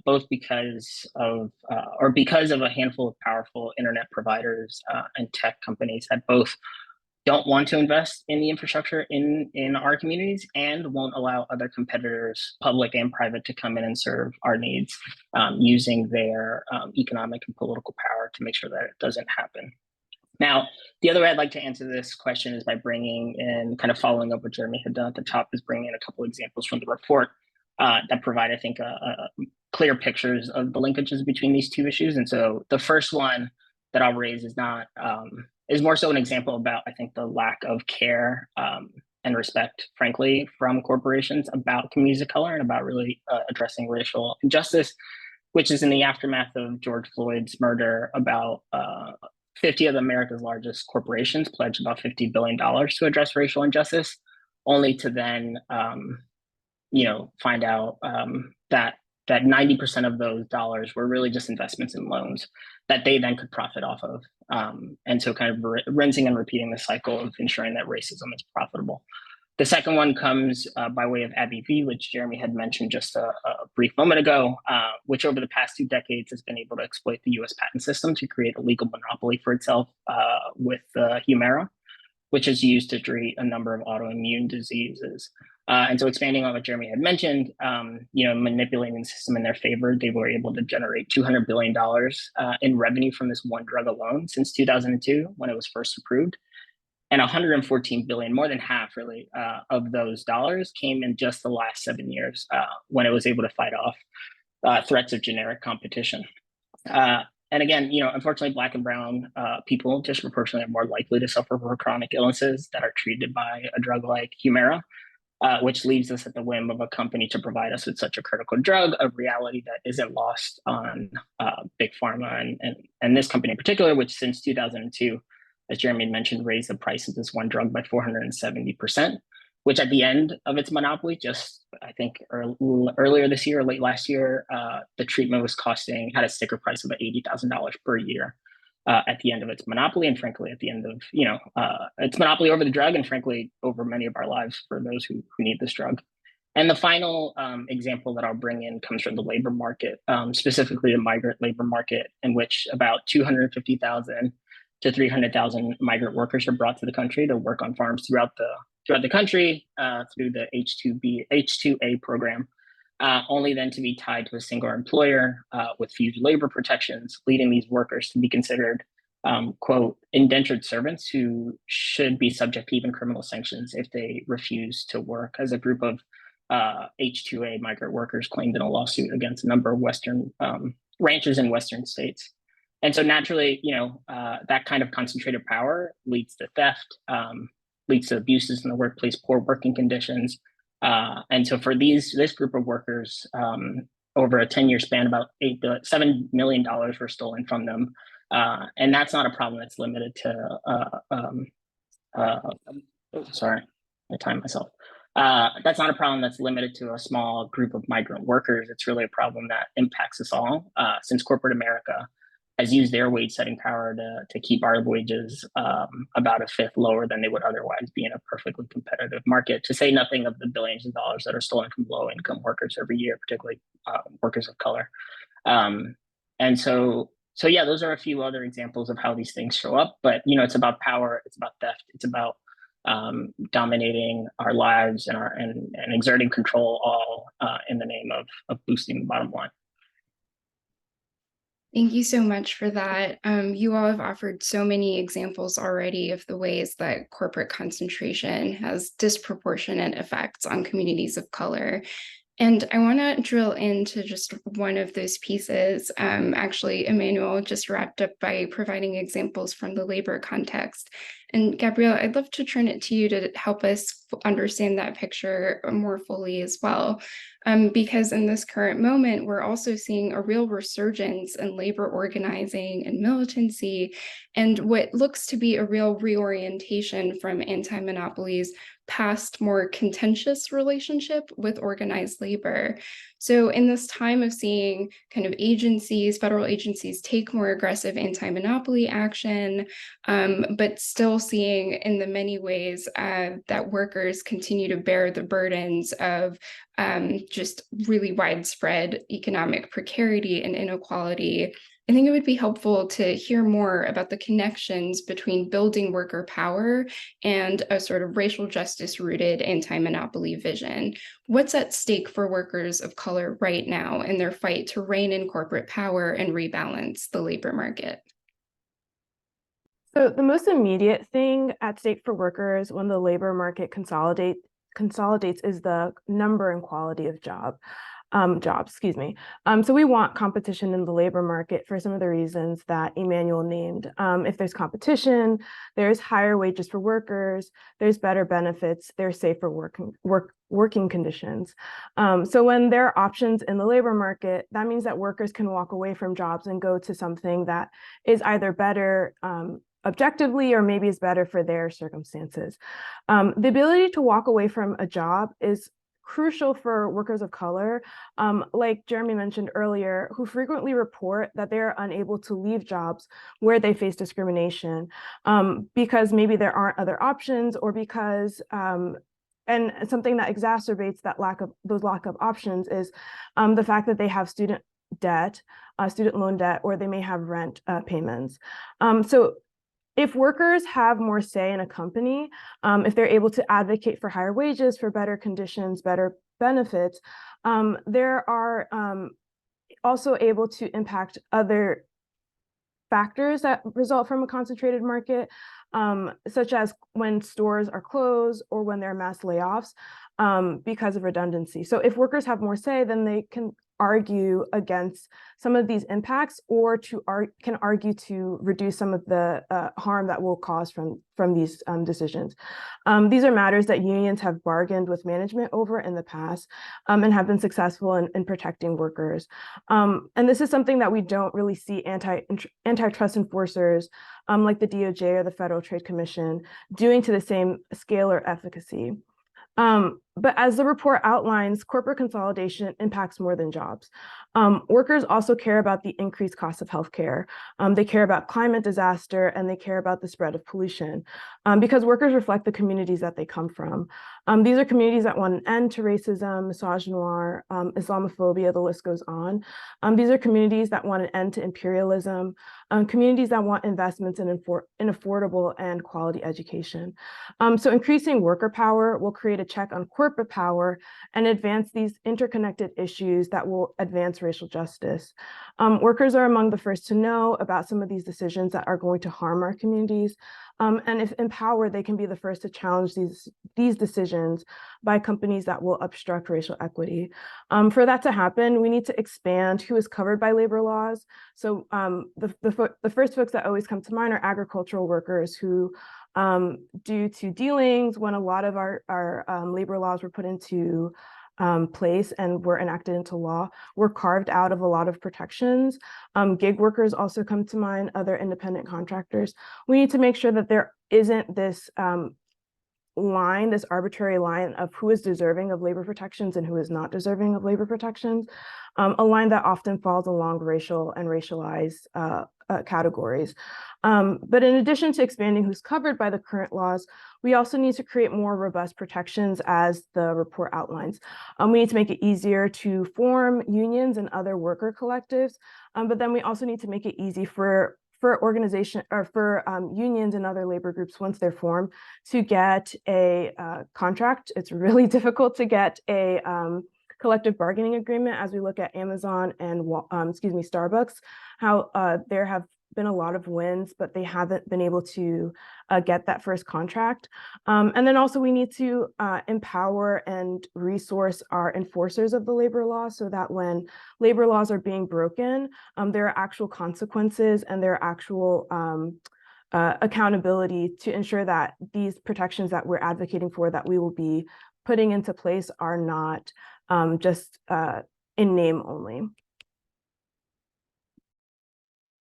G: both because of a handful of powerful internet providers and tech companies that both don't want to invest in the infrastructure in our communities and won't allow other competitors, public and private, to come in and serve our needs using their economic and political power to make sure that it doesn't happen. Now, the other way I'd like to answer this question is by bringing in, kind of following up what Jeremy had done at the top, is bringing in a couple examples from the report that provide, I think, clear pictures of the linkages between these two issues. And so the first one that I'll raise is more so an example about, I think, the lack of care and respect, frankly, from corporations about communities of color and about really addressing racial injustice, which is in the aftermath of George Floyd's murder. About 50 of America's largest corporations pledged about $50 billion to address racial injustice, only to then find out that 90% of those dollars were really just investments in loans that they then could profit off of. And so kind of rinsing and repeating the cycle of ensuring that racism is profitable. The second one comes by way of Abby V, which Jeremy had mentioned just a brief moment ago, which over the past 2 decades has been able to exploit the US patent system to create a legal monopoly for itself with Humira, which is used to treat a number of autoimmune diseases. And so expanding on what Jeremy had mentioned, manipulating the system in their favor, they were able to generate $200 billion in revenue from this one drug alone since 2002 when it was first approved. And 114 billion, more than half really, of those dollars came in just the last 7 years when it was able to fight off threats of generic competition. And again, unfortunately, Black and brown people disproportionately are more likely to suffer from chronic illnesses that are treated by a drug like Humira, which leaves us at the whim of a company to provide us with such a critical drug, a reality that isn't lost on big pharma and this company in particular, which since 2002, as Jeremy mentioned, raised the price of this one drug by 470%, which at the end of its monopoly, just I think earlier this year or late last year, the treatment had a sticker price of $80,000 per year at the end of its monopoly, and frankly, at the end of its monopoly over the drug, and frankly, over many of our lives for those who need this drug. And the final example that I'll bring in comes from the labor market, specifically the migrant labor market, in which about 250,000 to 300,000 migrant workers are brought to the country to work on farms throughout the country through the H2A program, only then to be tied to a single employer with few labor protections, leading these workers to be considered, quote, indentured servants who should be subject to even criminal sanctions if they refuse to work, as a group of H2A migrant workers claimed in a lawsuit against a number of Western ranchers in Western states. And so naturally, that kind of concentrated power leads to theft, leads to abuses in the workplace, poor working conditions. And so for this group of workers, over a 10-year span, about $7 million were stolen from them. And that's not a problem that's limited to, sorry, I timed myself. That's not a problem that's limited to a small group of migrant workers. It's really a problem that impacts us all, since corporate America has used their wage setting power to keep our wages about a fifth lower than they would otherwise be in a perfectly competitive market, to say nothing of the billions of dollars that are stolen from low income workers every year, particularly workers of color. And so yeah, those are a few other examples of how these things show up, but it's about power, it's about theft, it's about dominating our lives and exerting control, all in the name of boosting the bottom line.
D: Thank you so much for that. You all have offered so many examples already of the ways that corporate concentration has disproportionate effects on communities of color. And I want to drill into just one of those pieces. Actually, Emanuel just wrapped up by providing examples from the labor context. And Gabrielle, I'd love to turn it to you to help us understand that picture more fully as well. Because in this current moment, we're also seeing a real resurgence in labor organizing and militancy, and what looks to be a real reorientation from anti-monopolies past more contentious relationship with organized labor. So in this time of seeing kind of federal agencies take more aggressive anti-monopoly action, but still seeing in the many ways that workers continue to bear the burdens of just really widespread economic precarity and inequality, I think it would be helpful to hear more about the connections between building worker power and a sort of racial justice rooted anti-monopoly vision. What's at stake for workers of color right now in their fight to rein in corporate power and rebalance the labor market?
E: So the most immediate thing at stake for workers when the labor market consolidates is the number and quality of jobs. So we want competition in the labor market for some of the reasons that Emanuel named. If there's competition, there's higher wages for workers, there's better benefits, there's safer working conditions. So when there are options in the labor market, that means that workers can walk away from jobs and go to something that is either better objectively or maybe is better for their circumstances. The ability to walk away from a job is crucial for workers of color, like Jeremy mentioned earlier, who frequently report that they are unable to leave jobs where they face discrimination because maybe there aren't other options, or because and something that exacerbates that lack of options is the fact that they have student loan debt, or they may have rent payments. So if workers have more say in a company, if they're able to advocate for higher wages, for better conditions, better benefits, there are also able to impact other factors that result from a concentrated market, such as when stores are closed or when there are mass layoffs because of redundancy. So if workers have more say, then they can argue against some of these impacts, or can argue to reduce some of the harm that will cause from these decisions. These are matters that unions have bargained with management over in the past and have been successful in protecting workers. And this is something that we don't really see antitrust enforcers like the DOJ or the Federal Trade Commission doing to the same scale or efficacy. But as the report outlines, corporate consolidation impacts more than jobs. Workers also care about the increased cost of healthcare. They care about climate disaster, and they care about the spread of pollution because workers reflect the communities that they come from. These are communities that want an end to racism, misogynoir, Islamophobia, the list goes on. These are communities that want an end to imperialism, communities that want investments in affordable and quality education. So increasing worker power will create a check on corporate power and advance these interconnected issues that will advance racial justice. Workers are among the first to know about some of these decisions that are going to harm our communities. And if empowered, they can be the first to challenge these decisions by companies that will obstruct racial equity. For that to happen, we need to expand who is covered by labor laws. So the first folks that always come to mind are agricultural workers who, due to dealings when a lot of our labor laws were put into place and were enacted into law, were carved out of a lot of protections. Gig workers also come to mind, other independent contractors. We need to make sure that there isn't this this arbitrary line of who is deserving of labor protections and who is not deserving of labor protections, a line that often falls along racial and racialized categories. But in addition to expanding who's covered by the current laws, we also need to create more robust protections as the report outlines. We need to make it easier to form unions and other worker collectives, but then we also need to make it easy for organization or for unions and other labor groups, once they're formed, to get a contract. It's really difficult to get a collective bargaining agreement, as we look at Amazon and Starbucks, how there have been a lot of wins, but they haven't been able to get that first contract. And then also we need to empower and resource our enforcers of the labor law, so that when labor laws are being broken, there are actual consequences and there are actual accountability to ensure that these protections that we're advocating for, that we will be putting into place, are not just in name only.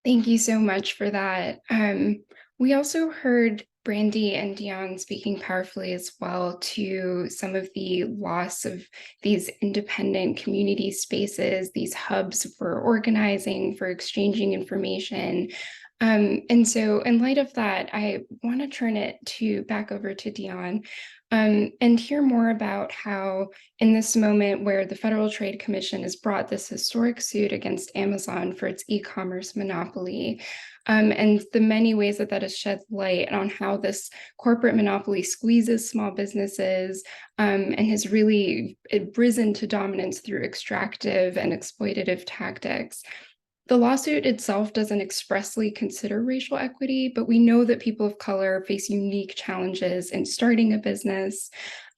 D: Thank you so much for that. We also heard Brandi and Dionne speaking powerfully as well to some of the loss of these independent community spaces, these hubs for organizing, for exchanging information. And so in light of that, I want to turn it back over to Dionne and hear more about how, in this moment where the Federal Trade Commission has brought this historic suit against Amazon for its e-commerce monopoly, and the many ways that that has shed light on how this corporate monopoly squeezes small businesses and has really risen to dominance through extractive and exploitative tactics. The lawsuit itself doesn't expressly consider racial equity, but we know that people of color face unique challenges in starting a business.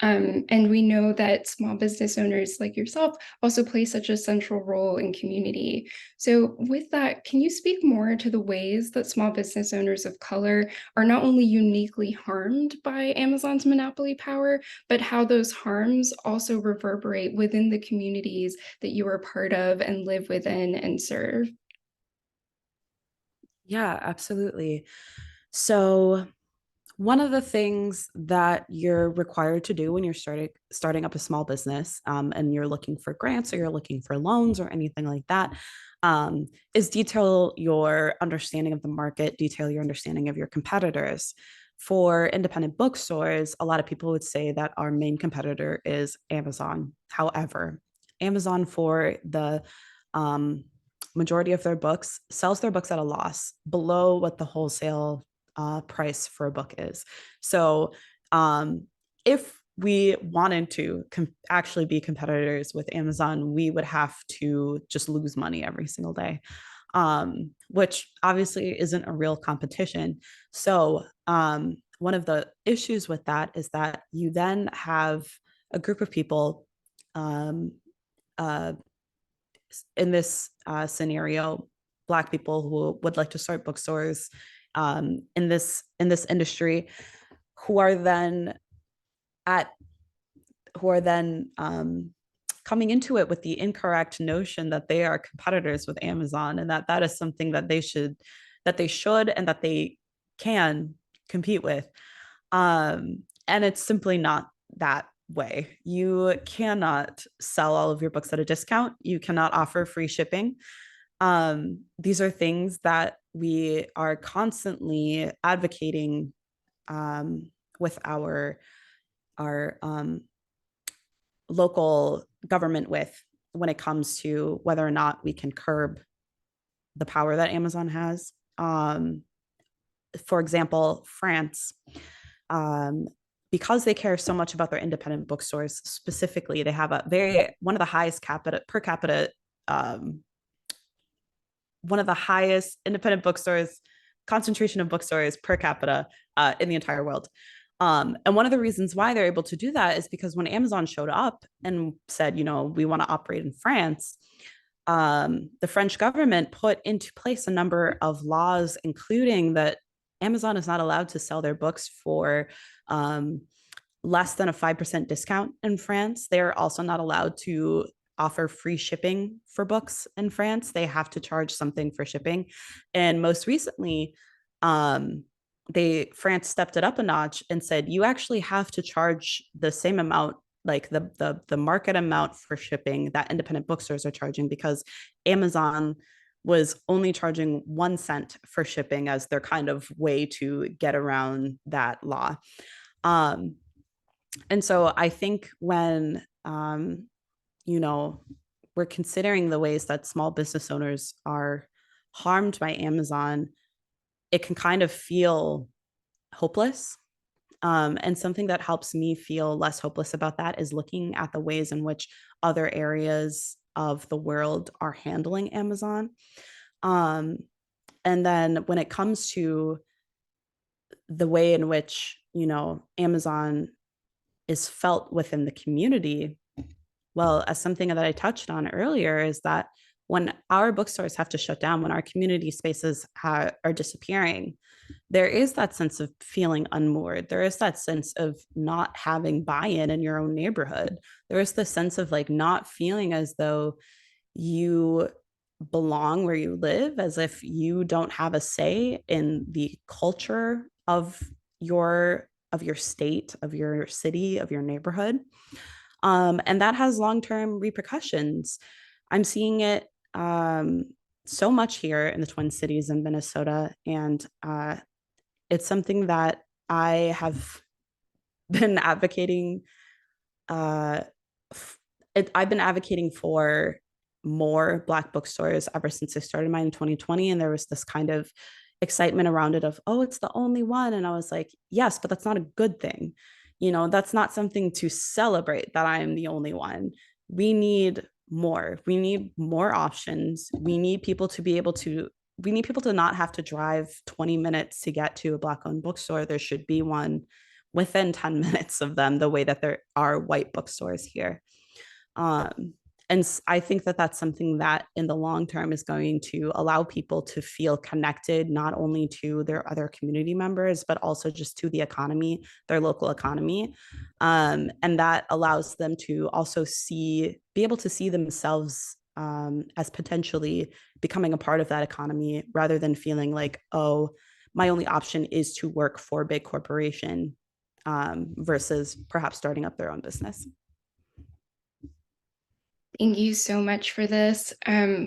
D: And we know that small business owners like yourself also play such a central role in community. So with that, can you speak more to the ways that small business owners of color are not only uniquely harmed by Amazon's monopoly power, but how those harms also reverberate within the communities that you are part of and live within and serve?
F: Yeah, absolutely. So One of the things that you're required to do when you're starting up a small business, and you're looking for grants or you're looking for loans or anything like that, is detail your understanding of the market, detail your understanding of your competitors. For independent bookstores, a lot of people would say that our main competitor is Amazon. However, Amazon, for the majority of their books, sells their books at a loss below what the wholesale price for a book is. So if we wanted to actually be competitors with Amazon, we would have to just lose money every single day, which obviously isn't a real competition. So one of the issues with that is that you then have a group of people in this scenario, Black people who would like to start bookstores in this industry, who are then coming into it with the incorrect notion that they are competitors with Amazon, and that is something that they should and that they can compete with. And it's simply not that way. You cannot sell all of your books at a discount. You cannot offer free shipping. These are things that we are constantly advocating with our local government with, when it comes to whether or not we can curb the power that Amazon has. For example, France, because they care so much about their independent bookstores specifically, they have one of the highest one of the highest independent bookstores, concentration of bookstores per capita in the entire world. And one of the reasons why they're able to do that is because when Amazon showed up and said, we want to operate in France, the French government put into place a number of laws, including that Amazon is not allowed to sell their books for less than a 5% discount in France. They're also not allowed to offer free shipping for books in France. They have to charge something for shipping. And most recently, France stepped it up a notch and said, you actually have to charge the same amount, like the market amount for shipping that independent bookstores are charging, because Amazon was only charging 1 cent for shipping as their kind of way to get around that law. And so I think when we're considering the ways that small business owners are harmed by Amazon, it can kind of feel hopeless. And something that helps me feel less hopeless about that is looking at the ways in which other areas of the world are handling Amazon. And then when it comes to the way in which, Amazon is felt within the community, well, as something that I touched on earlier, is that when our bookstores have to shut down, when our community spaces are disappearing, there is that sense of feeling unmoored. There is that sense of not having buy-in in your own neighborhood. There is the sense of not feeling as though you belong where you live, as if you don't have a say in the culture of your state, of your city, of your neighborhood. And that has long-term repercussions. I'm seeing it so much here in the Twin Cities in Minnesota. And it's something that I have been advocating. I've been advocating for more Black bookstores ever since I started mine in 2020. And there was this kind of excitement around it of, oh, it's the only one. And I was like, yes, but that's not a good thing. That's not something to celebrate, that I'm the only one. We need more. We need more options. We need people to not have to drive 20 minutes to get to a Black-owned bookstore. There should be one within 10 minutes of them, the way that there are white bookstores here. And I think that that's something that in the long term is going to allow people to feel connected, not only to their other community members, but also just to the economy, their local economy. And that allows them to also be able to see themselves as potentially becoming a part of that economy, rather than feeling like, oh, my only option is to work for a big corporation versus perhaps starting up their own business.
D: Thank you so much for this.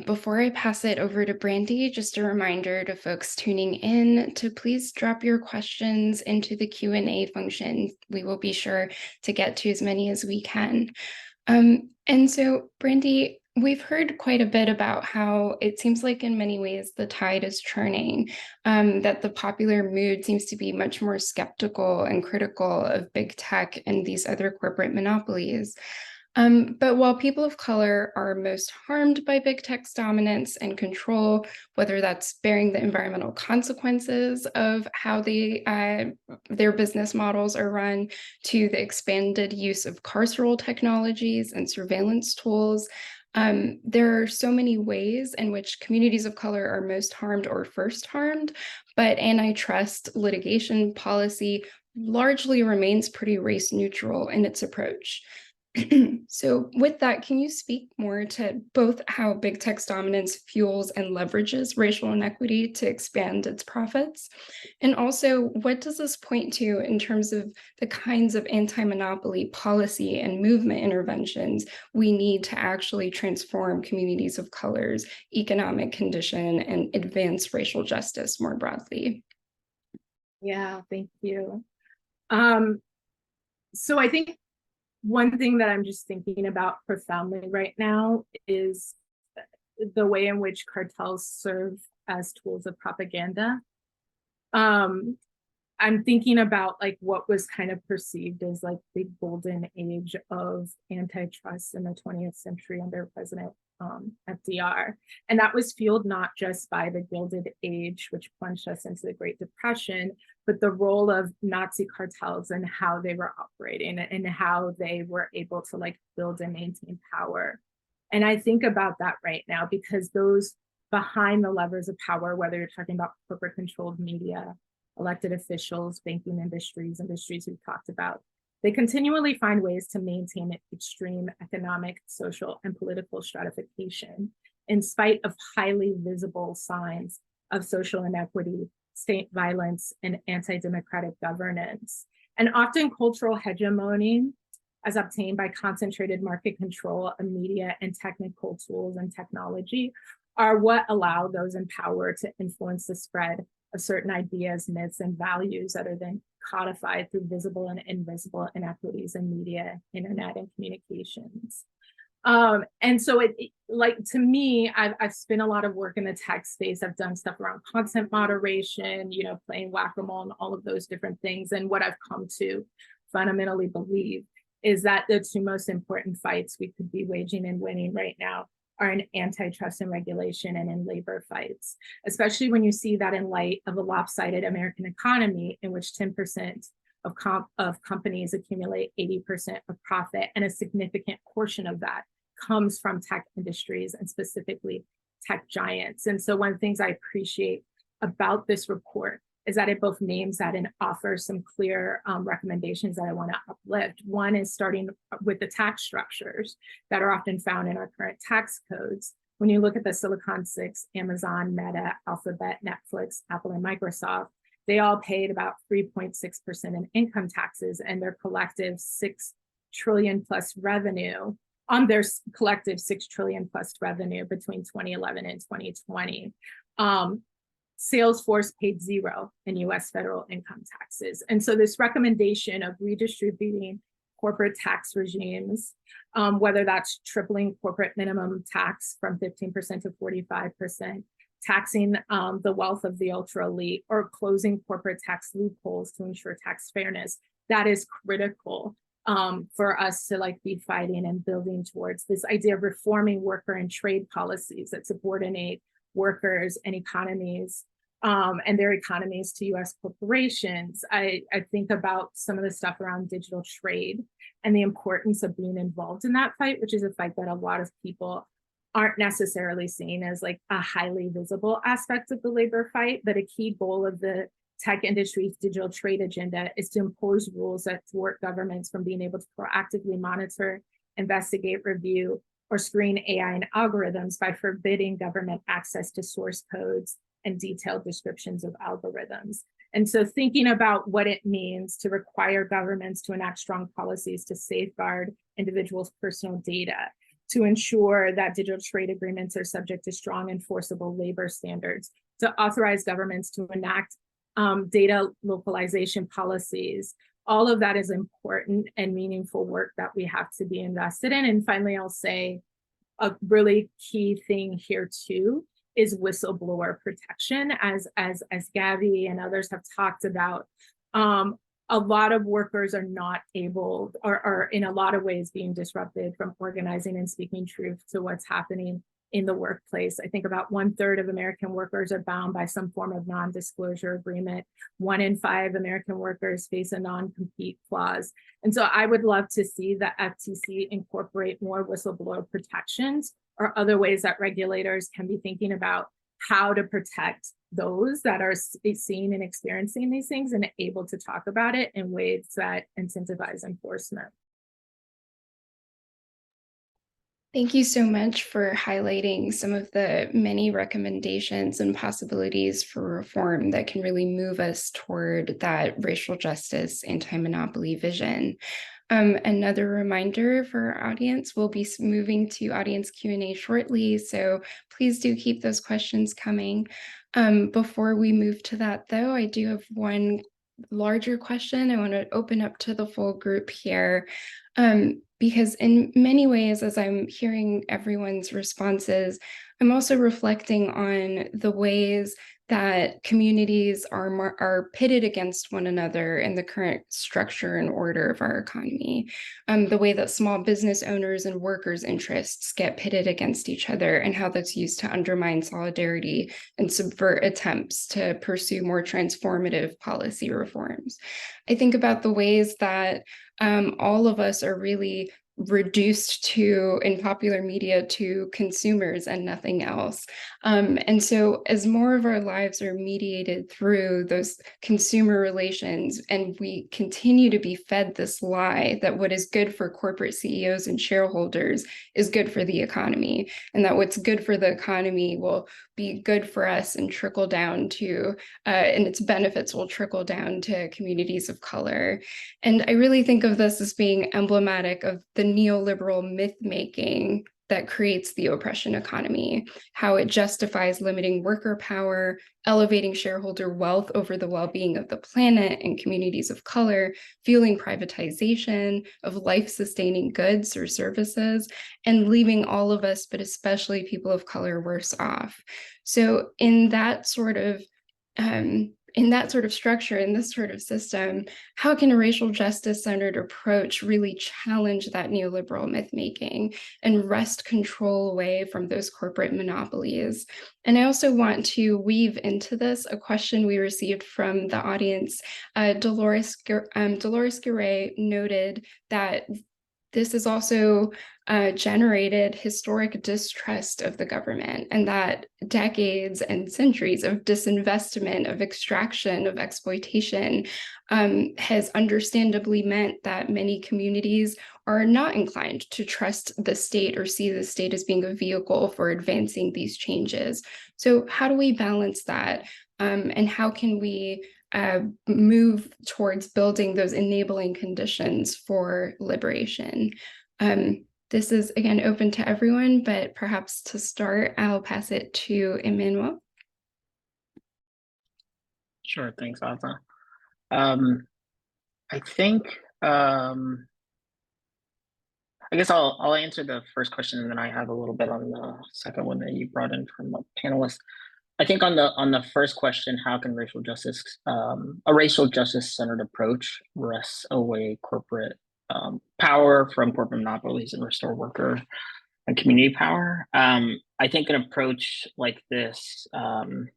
D: Before I pass it over to Brandi, just a reminder to folks tuning in to please drop your questions into the Q&A function. We will be sure to get to as many as we can. And so, Brandi, we've heard quite a bit about how it seems like in many ways the tide is turning, that the popular mood seems to be much more skeptical and critical of big tech and these other corporate monopolies. But while people of color are most harmed by big tech's dominance and control, whether that's bearing the environmental consequences of how their business models are run, to the expanded use of carceral technologies and surveillance tools, there are so many ways in which communities of color are most harmed or first harmed, but antitrust litigation policy largely remains pretty race neutral in its approach. So with that, can you speak more to both how big tech's dominance fuels and leverages racial inequity to expand its profits? And also, what does this point to in terms of the kinds of anti-monopoly policy and movement interventions we need to actually transform communities of color's economic condition and advance racial justice more broadly?
A: Yeah, thank you. So I think one thing that I'm just thinking about profoundly right now is the way in which cartels serve as tools of propaganda. I'm thinking about like what was kind of perceived as like the golden age of antitrust in the 20th century under President FDR. And that was fueled not just by the Gilded Age, which plunged us into the Great Depression, but the role of Nazi cartels and how they were operating and how they were able to like build and maintain power. And I think about that right now because those behind the levers of power, whether you're talking about corporate controlled media, elected officials, banking industries we've talked about, they continually find ways to maintain extreme economic, social, and political stratification in spite of highly visible signs of social inequity, state violence, and anti-democratic governance. And often cultural hegemony, as obtained by concentrated market control of media and technical tools and technology, are what allow those in power to influence the spread of certain ideas, myths, and values that are then codified through visible and invisible inequities in media, internet, and communications. And so like, to me, I've spent a lot of work in the tech space. I've done stuff around content moderation, you know, playing whack-a-mole and all of those different things. And what I've come to fundamentally believe is that the two most important fights we could be waging and winning right now are in antitrust and regulation and in labor fights, especially when you see that in light of a lopsided American economy in which 10% of companies accumulate 80% of profit, and a significant portion of that comes from tech industries and specifically tech giants. And so one of the things I appreciate about this report is that it both names that and offers some clear recommendations that I want to uplift. One is starting with the tax structures that are often found in our current tax codes. When you look at the Silicon Six, Amazon, Meta, Alphabet, Netflix, Apple, and Microsoft, they all paid about 3.6% in income taxes, and their collective 6 trillion plus revenue on their collective 6 trillion plus revenue between 2011 and 2020. Salesforce paid 0 in US federal income taxes. And so this recommendation of redistributing corporate tax regimes, whether that's tripling corporate minimum tax from 15% to 45%, taxing the wealth of the ultra elite, or closing corporate tax loopholes to ensure tax fairness, that is critical for us to like be fighting and building towards this idea of reforming worker and trade policies that subordinate workers and economies and their economies to US corporations. I think about some of the stuff around digital trade and the importance of being involved in that fight, which is a fight that a lot of people aren't necessarily seen as like a highly visible aspect of the labor fight, but a key goal of the tech industry's digital trade agenda is to impose rules that thwart governments from being able to proactively monitor, investigate, review, or screen AI and algorithms by forbidding government access to source codes and detailed descriptions of algorithms. And so thinking about what it means to require governments to enact strong policies to safeguard individuals' personal data, to ensure that digital trade agreements are subject to strong enforceable labor standards, to authorize governments to enact data localization policies. All of that is important and meaningful work that we have to be invested in. And finally, I'll say a really key thing here too is whistleblower protection, as Gabby and others have talked about. A lot of workers are not able, or are in a lot of ways being disrupted from organizing and speaking truth to what's happening in the workplace. I think about 1/3 of American workers are bound by some form of non-disclosure agreement. 1 in 5 American workers face a non-compete clause. And so I would love to see the FTC incorporate more whistleblower protections or other ways that regulators can be thinking about how to protect those that are seeing and experiencing these things and able to talk about it in ways that incentivize enforcement.
D: Thank you so much for highlighting some of the many recommendations and possibilities for reform that can really move us toward that racial justice, anti-monopoly vision. Another reminder for our audience, we'll be moving to audience Q&A shortly, so please do keep those questions coming. Before we move to that though, I do have one larger question I want to open up to the full group here. Because in many ways, as I'm hearing everyone's responses, I'm also reflecting on the ways that communities are pitted against one another in the current structure and order of our economy. The way that small business owners and workers' interests get pitted against each other, and how that's used to undermine solidarity and subvert attempts to pursue more transformative policy reforms. I think about the ways that all of us are really reduced to, in popular media, to consumers and nothing else. And so as more of our lives are mediated through those consumer relations, and we continue to be fed this lie that what is good for corporate CEOs and shareholders is good for the economy, and that what's good for the economy will be good for us and trickle down to, and its benefits will trickle down to communities of color. And I really think of this as being emblematic of the neoliberal myth-making that creates the oppression economy, how it justifies limiting worker power, elevating shareholder wealth over the well-being of the planet and communities of color, fueling privatization of life-sustaining goods or services, and leaving all of us, but especially people of color, worse off. So in that sort of structure, in this sort of system, how can a racial justice-centered approach really challenge that neoliberal myth-making and wrest control away from those corporate monopolies? And I also want to weave into this a question we received from the audience. Dolores Garay noted that this has also generated historic distrust of the government, and that decades and centuries of disinvestment, of extraction, of exploitation has understandably meant that many communities are not inclined to trust the state or see the state as being a vehicle for advancing these changes. So how do we balance that? And how can we move towards building those enabling conditions for liberation? This is, again, open to everyone, but perhaps to start, I'll pass it to Emanuel.
G: Sure, thanks, Athena. I think, I guess I'll answer the first question, and then I have a little bit on the second one that you brought in from a panelist. I think on the first question, how can racial justice, a racial justice-centered approach wrest away corporate power from corporate monopolies and restore worker and community power? I think an approach like this, can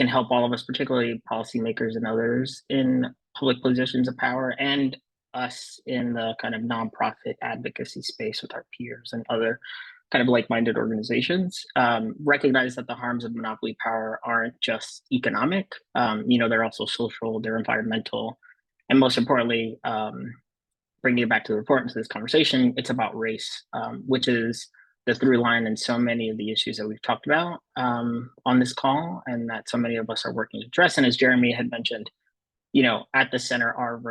G: help all of us, particularly policymakers and others in public positions of power, and us in the kind of nonprofit advocacy space with our peers and other kind of like-minded organizations. Recognize that the harms of monopoly power aren't just economic, they're also social, they're environmental, and most importantly, bringing it back to the importance of this conversation, it's about race, which is the through line in so many of the issues that we've talked about on this call, and that so many of us are working to address. And as Jeremy had mentioned, at the center of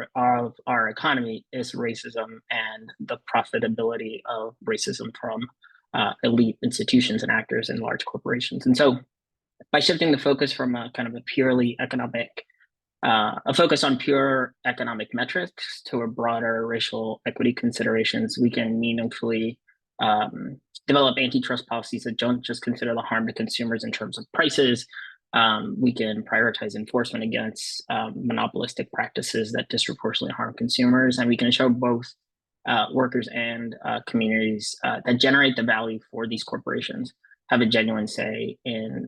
G: our economy is racism and the profitability of racism from elite institutions and actors in large corporations. And so by shifting the focus from a kind of a purely economic, a focus on pure economic metrics to a broader racial equity considerations, we can meaningfully develop antitrust policies that don't just consider the harm to consumers in terms of prices. We can prioritize enforcement against monopolistic practices that disproportionately harm consumers, and we can show both workers and communities that generate the value for these corporations have a genuine say in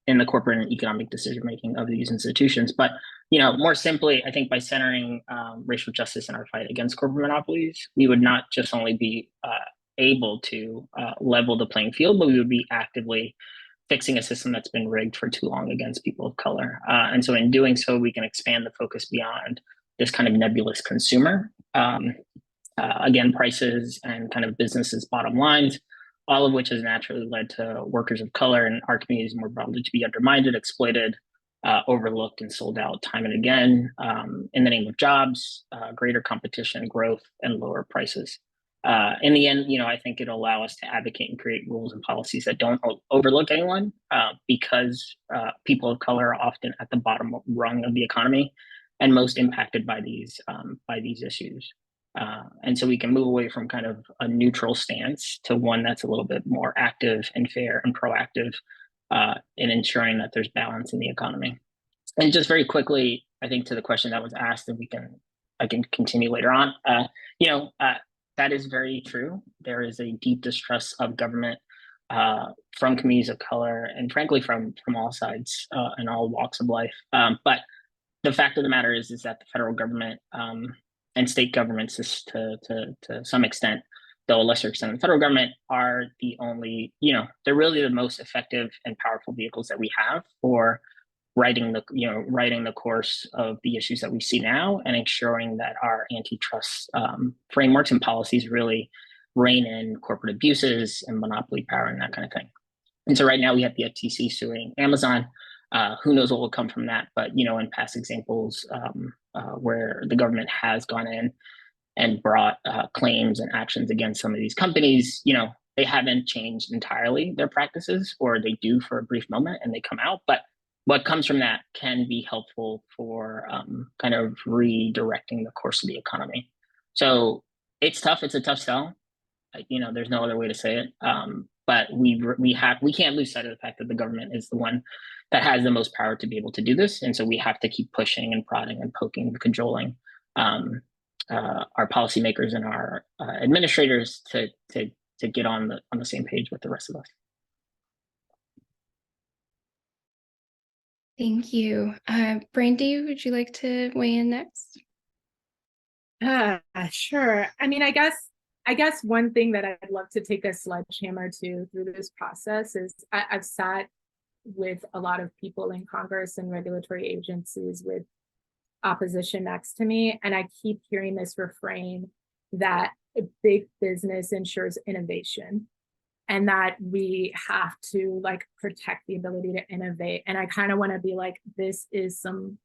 G: the corporate and economic decision making of these institutions. But more simply, I think by centering racial justice in our fight against corporate monopolies, we would not just only be able to level the playing field, but we would be actively fixing a system that's been rigged for too long against people of color. And so in doing so, we can expand the focus beyond this kind of nebulous consumer. Again, prices and kind of businesses' bottom lines, all of which has naturally led to workers of color and our communities more broadly to be undermined, exploited, overlooked, and sold out time and again in the name of jobs, greater competition, growth, and lower prices. In the end, I think it'll allow us to advocate and create rules and policies that don't overlook anyone, because people of color are often at the bottom rung of the economy and most impacted by these issues. And so we can move away from kind of a neutral stance to one that's a little bit more active and fair and proactive in ensuring that there's balance in the economy. And just very quickly, I think to the question that was asked, and I can continue later on. That is very true. There is a deep distrust of government from communities of color, and frankly from all sides and all walks of life. But the fact of the matter is that the federal government and state governments, to some extent, though a lesser extent, the federal government are the only, they're really the most effective and powerful vehicles that we have for writing the course of the issues that we see now and ensuring that our antitrust frameworks and policies really rein in corporate abuses and monopoly power and that kind of thing. And so right now we have the FTC suing Amazon. Who knows what will come from that? But in past examples where the government has gone in and brought claims and actions against some of these companies, they haven't changed entirely their practices, or they do for a brief moment and they come out. But what comes from that can be helpful for kind of redirecting the course of the economy. So it's tough. It's a tough sell. There's no other way to say it. But we can't lose sight of the fact that the government is the one that has the most power to be able to do this, and so we have to keep pushing and prodding and poking and cajoling our policymakers and our administrators to get on the same page with the rest of us.
D: Thank you. Brandi, would you like to weigh in next?
A: Sure. I mean, I guess one thing that I'd love to take a sledgehammer to through this process is I've sat with a lot of people in Congress and regulatory agencies with opposition next to me, and I keep hearing this refrain that big business ensures innovation and that we have to protect the ability to innovate. And I kind of want to be like, this is some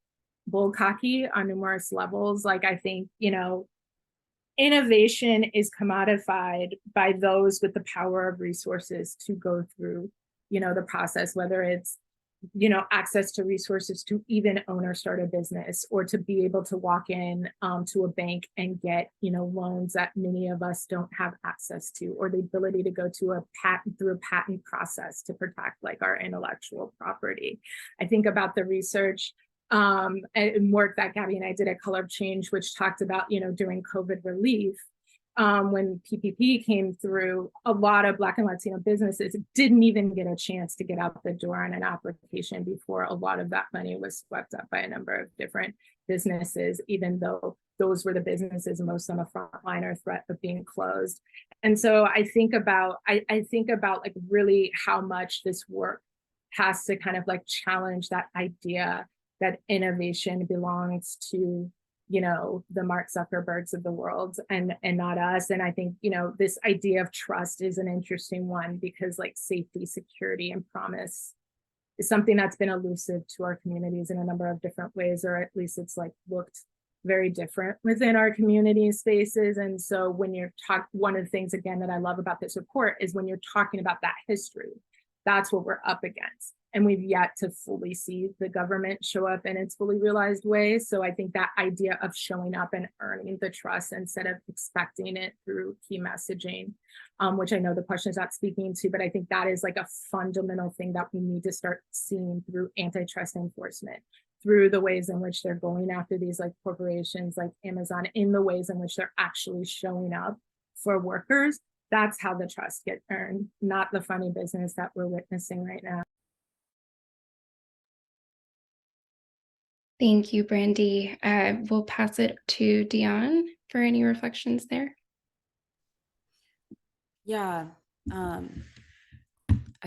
A: bullcocky on numerous levels. I think, innovation is commodified by those with the power of resources to go through, the process, whether it's, access to resources to even own or start a business, or to be able to walk in to a bank and get, loans that many of us don't have access to, or the ability to go to through a patent process to protect our intellectual property. I think about the research and work that Gabby and I did at Color of Change, which talked about, during COVID relief, when PPP came through, a lot of Black and Latino businesses didn't even get a chance to get out the door on an application before a lot of that money was swept up by a number of different businesses, even though those were the businesses most on the front line or threat of being closed. And so I think about really how much this work has to kind of challenge that idea that innovation belongs to you know, the Mark Zuckerbergs of the world and not us. And I think, you know, this idea of trust is an interesting one, because like safety, security, and promise is something that's been elusive to our communities in a number of different ways, or at least it's like looked very different within our community spaces. And so when you're one of the things again that I love about this report is when you're talking about that history, that's what we're up against. And we've yet to fully see the government show up in its fully realized way. So I think that idea of showing up and earning the trust instead of expecting it through key messaging, which I know the question is not speaking to, but I think that is like a fundamental thing that we need to start seeing through antitrust enforcement, through the ways in which they're going after these like corporations like Amazon, in the ways in which they're actually showing up for workers. That's how the trust gets earned, not the funny business that we're witnessing right now.
D: Thank you, Brandi. We'll pass it to Dionne for any reflections there.
F: Yeah, I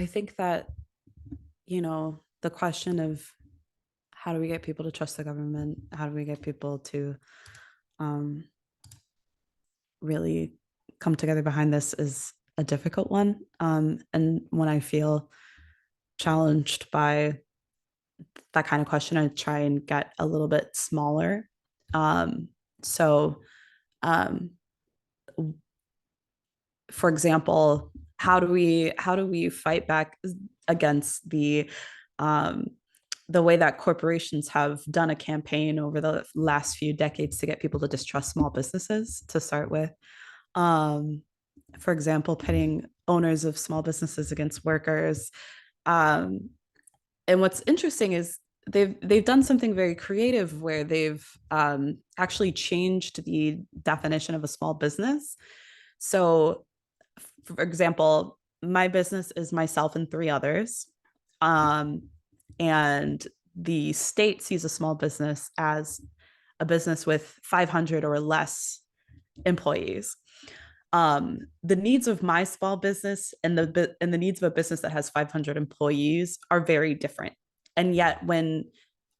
F: think that, you know, the question of how do we get people to trust the government? How do we get people to really come together behind this is a difficult one. And when I feel challenged by that kind of question, I try and get a little bit smaller. For example, how do we fight back against the way that corporations have done a campaign over the last few decades to get people to distrust small businesses to start with? For example, pitting owners of small businesses against workers. And what's interesting is they've done something very creative where they've actually changed the definition of a small business. So, for example, my business is myself and 3 others. And the state sees a small business as a business with 500 or less employees. The needs of my small business and the needs of a business that has 500 employees are very different. And yet when,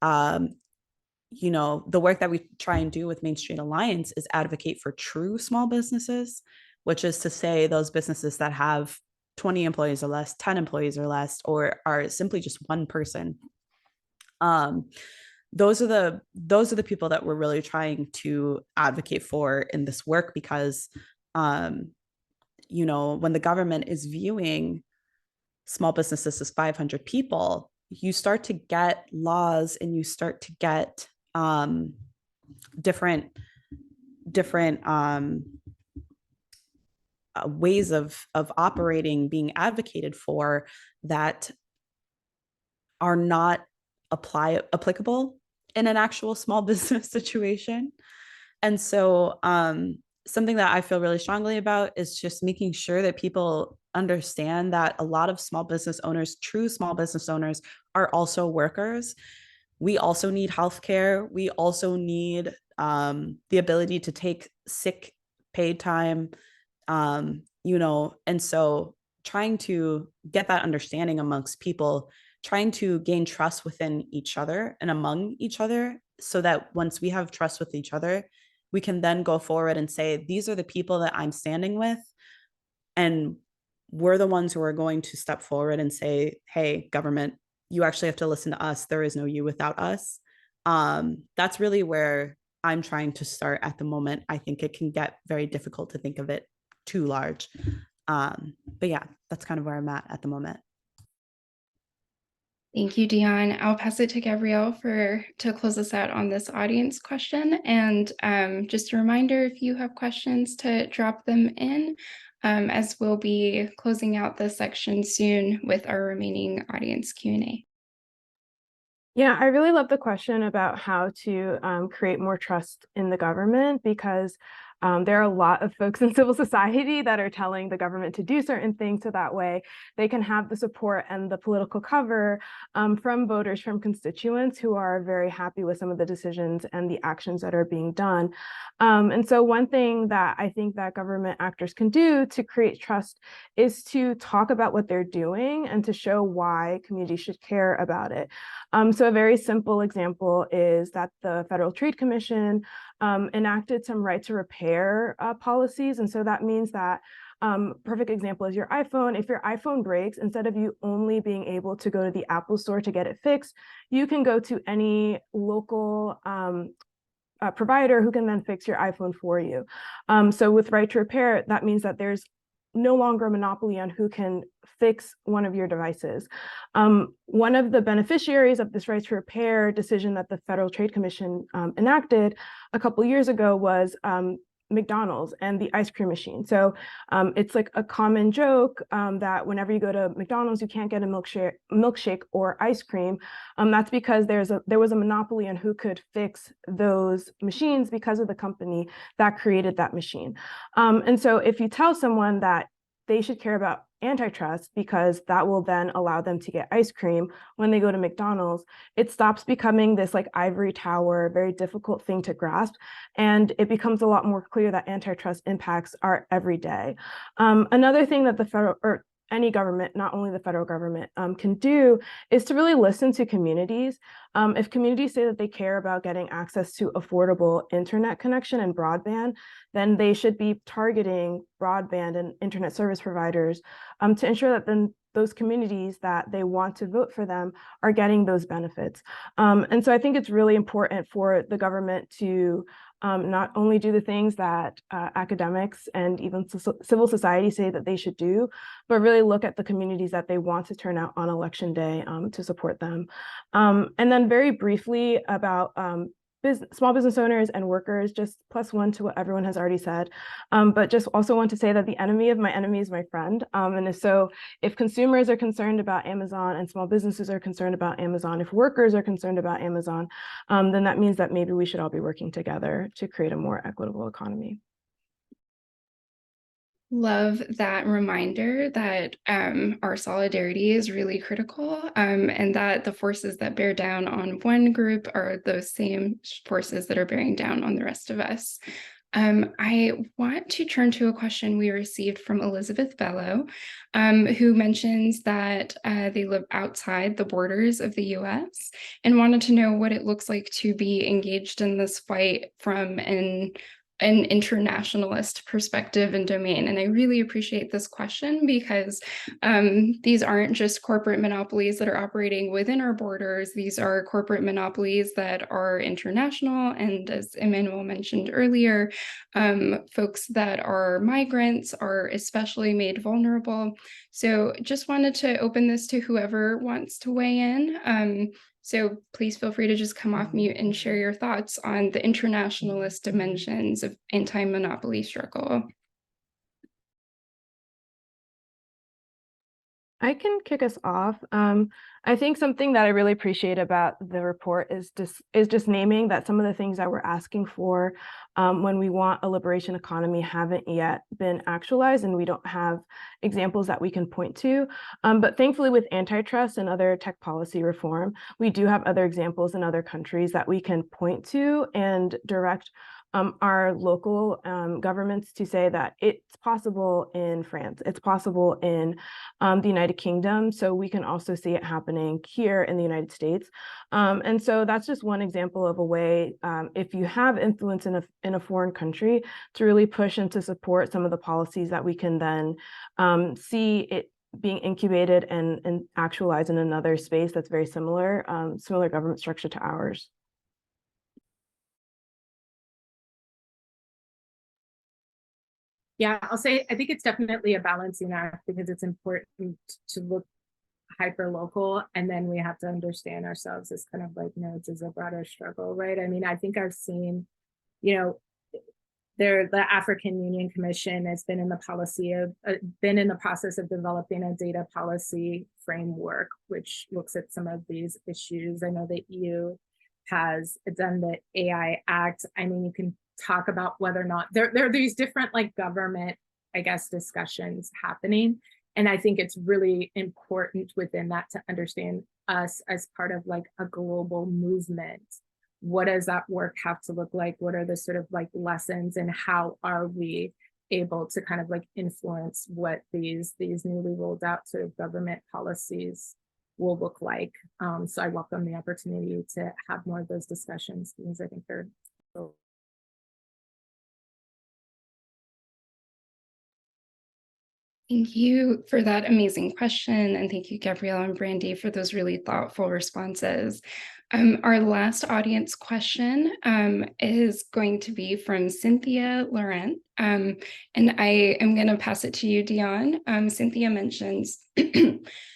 F: you know, the work that we try and do with Main Street Alliance is advocate for true small businesses, which is to say those businesses that have 20 employees or less, 10 employees or less, or are simply just one person. Those are the people that we're really trying to advocate for in this work, because you know, when the government is viewing small businesses as 500 people, you start to get laws and you start to get different ways of operating being advocated for that are not applicable in an actual small business situation. And so something that I feel really strongly about is just making sure that people understand that a lot of small business owners, true small business owners, are also workers. We also need healthcare. We also need the ability to take sick paid time, you know, and so trying to get that understanding amongst people, trying to gain trust within each other and among each other, so that once we have trust with each other, we can then go forward and say, these are the people that I'm standing with. And we're the ones who are going to step forward and say, hey, government, you actually have to listen to us. There is no you without us. That's really where I'm trying to start at the moment. I think it can get very difficult to think of it too large. But yeah, that's kind of where I'm at the moment.
D: Thank you, Dionne. I'll pass it to Gabrielle to close us out on this audience question. And just a reminder, if you have questions, to drop them in, as we'll be closing out this section soon with our remaining audience Q&A.
E: Yeah, I really love the question about how to create more trust in the government, because there are a lot of folks in civil society that are telling the government to do certain things, so that way they can have the support and the political cover from voters, from constituents who are very happy with some of the decisions and the actions that are being done. And so one thing that I think that government actors can do to create trust is to talk about what they're doing and to show why communities should care about it. So a very simple example is that the Federal Trade Commission enacted some right to repair policies. And so that means that perfect example is your iPhone. If your iPhone breaks, instead of you only being able to go to the Apple store to get it fixed, you can go to any local provider who can then fix your iPhone for you. So with right to repair, that means that there's no longer a monopoly on who can fix one of your devices. One of the beneficiaries of this right to repair decision that the Federal Trade Commission enacted a couple years ago was McDonald's and the ice cream machine. So it's like a common joke that whenever you go to McDonald's, you can't get a milkshake or ice cream. That's because there was a monopoly on who could fix those machines because of the company that created that machine. And so if you tell someone that they should care about antitrust because that will then allow them to get ice cream when they go to McDonald's, it stops becoming this like ivory tower, very difficult thing to grasp. And it becomes a lot more clear that antitrust impacts our everyday. Another thing that the federal or any government, not only the federal government, can do is to really listen to communities. If communities say that they care about getting access to affordable internet connection and broadband, then they should be targeting broadband and internet service providers to ensure that then those communities that they want to vote for them are getting those benefits. And so I think it's really important for the government to not only do the things that academics and even civil society say that they should do, but really look at the communities that they want to turn out on election day to support them. And then very briefly about small business owners and workers, just +1 to what everyone has already said, but just also want to say that the enemy of my enemy is my friend. And so if consumers are concerned about Amazon and small businesses are concerned about Amazon, if workers are concerned about Amazon, then that means that maybe we should all be working together to create a more equitable economy.
D: Love that reminder that our solidarity is really critical, and that the forces that bear down on one group are those same forces that are bearing down on the rest of us. I want to turn to a question we received from Elizabeth Bello, who mentions that they live outside the borders of the US and wanted to know what it looks like to be engaged in this fight from an internationalist perspective and domain. And I really appreciate this question because these aren't just corporate monopolies that are operating within our borders. These are corporate monopolies that are international. And as Emanuel mentioned earlier, folks that are migrants are especially made vulnerable. So just wanted to open this to whoever wants to weigh in. So please feel free to just come off mute and share your thoughts on the internationalist dimensions of anti-monopoly struggle.
E: I can kick us off. I think something that I really appreciate about the report is just naming that some of the things that we're asking for when we want a liberation economy haven't yet been actualized, and we don't have examples that we can point to. But thankfully, with antitrust and other tech policy reform, we do have other examples in other countries that we can point to and direct our local governments to say that it's possible in France, it's possible in the United Kingdom, so we can also see it happening here in the United States. And so that's just one example of a way, if you have influence in a foreign country, to really push and to support some of the policies that we can then see it being incubated and actualized in another space that's very similar government structure to ours.
A: Yeah, I'll say I think it's definitely a balancing act because it's important to look hyper local, and then we have to understand ourselves as kind of like nodes as a broader struggle, right? I mean, I think I've seen, the African Union Commission has been in the process of developing a data policy framework, which looks at some of these issues. I know the EU has done the AI Act. I mean, you can talk about whether or not there are these different like government, I guess, discussions happening. And I think it's really important within that to understand us as part of like a global movement. What does that work have to look like? What are the sort of like lessons, and how are we able to kind of like influence what these newly rolled out sort of government policies will look like. So I welcome the opportunity to have more of those discussions because I think they're
D: Thank you for that amazing question. And thank you, Gabrielle and Brandi, for those really thoughtful responses. Our last audience question is going to be from Cynthia Laurent. And I am going to pass it to you, Dionne. Cynthia mentions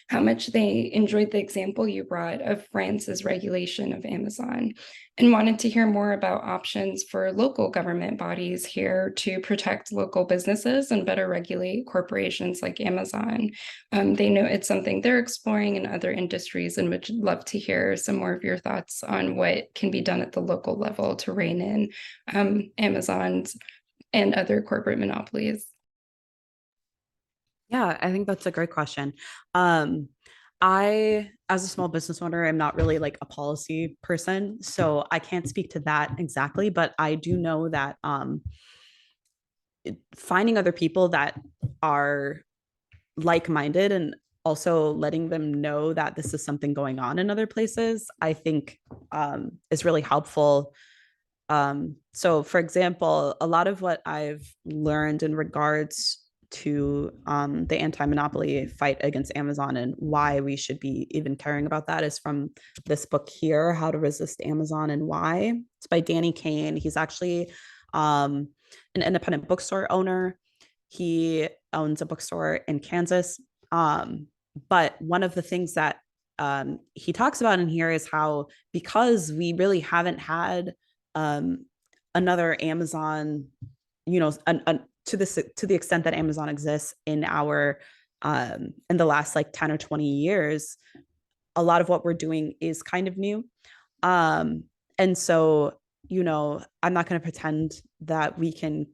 D: how much they enjoyed the example you brought of France's regulation of Amazon and wanted to hear more about options for local government bodies here to protect local businesses and better regulate corporations like Amazon. They know it's something they're exploring in other industries and would love to hear some more of your thoughts on what can be done at the local level to rein in Amazon's and other corporate monopolies.
F: Yeah, I think that's a great question. I, as a small business owner, am not really like a policy person, so I can't speak to that exactly, but I do know that finding other people that are like-minded and also letting them know that this is something going on in other places, I think is really helpful. So for example, a lot of what I've learned in regards to the anti-monopoly fight against Amazon and why we should be even caring about that is from this book here, How to Resist Amazon and Why. It's by Danny Kane. He's actually an independent bookstore owner. He owns a bookstore in Kansas. But one of the things that he talks about in here is how, because we really haven't had another Amazon, you know, to the extent that Amazon exists in our in the last like 10 or 20 years, a lot of what we're doing is kind of new. And so, you know, I'm not going to pretend that we can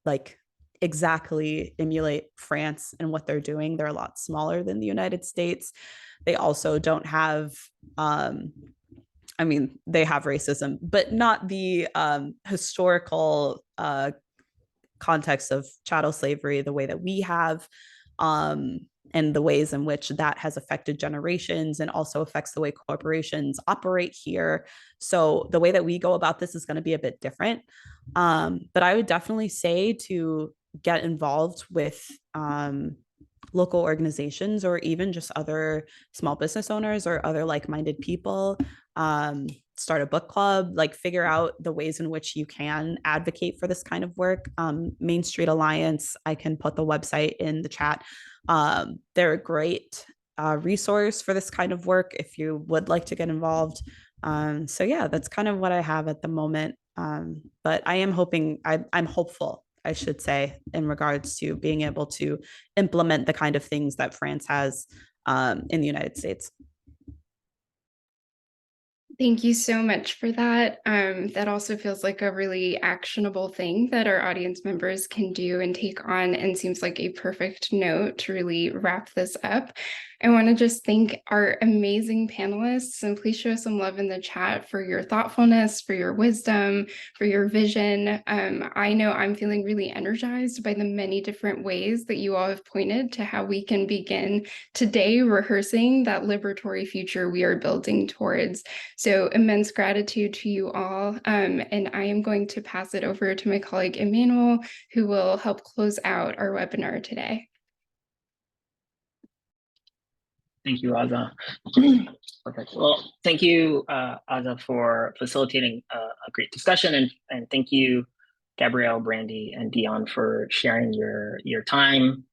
F: like exactly emulate France and what they're doing. They're a lot smaller than the United States. They also don't have I mean, they have racism, but not the historical context of chattel slavery the way that we have, and the ways in which that has affected generations and also affects the way corporations operate here. So the way that we go about this is going to be a bit different. But I would definitely say to get involved with local organizations or even just other small business owners or other like-minded people. Start a book club, like figure out the ways in which you can advocate for this kind of work. Main Street Alliance, I can put the website in the chat. They're a great resource for this kind of work if you would like to get involved. So yeah, that's kind of what I have at the moment. But I am hoping, I'm hopeful, I should say, in regards to being able to implement the kind of things that France has in the United States.
D: Thank you so much for that. That also feels like a really actionable thing that our audience members can do and take on, and seems like a perfect note to really wrap this up. I want to just thank our amazing panelists, and please show some love in the chat for your thoughtfulness, for your wisdom, for your vision. I know I'm feeling really energized by the many different ways that you all have pointed to how we can begin today rehearsing that liberatory future we are building towards. So immense gratitude to you all. And I am going to pass it over to my colleague, Emanuel, who will help close out our webinar today.
G: Thank you, Aza. Perfect. Well, thank you, Aza, for facilitating a great discussion, and thank you, Gabrielle, Brandi, and Dionne, for sharing your time,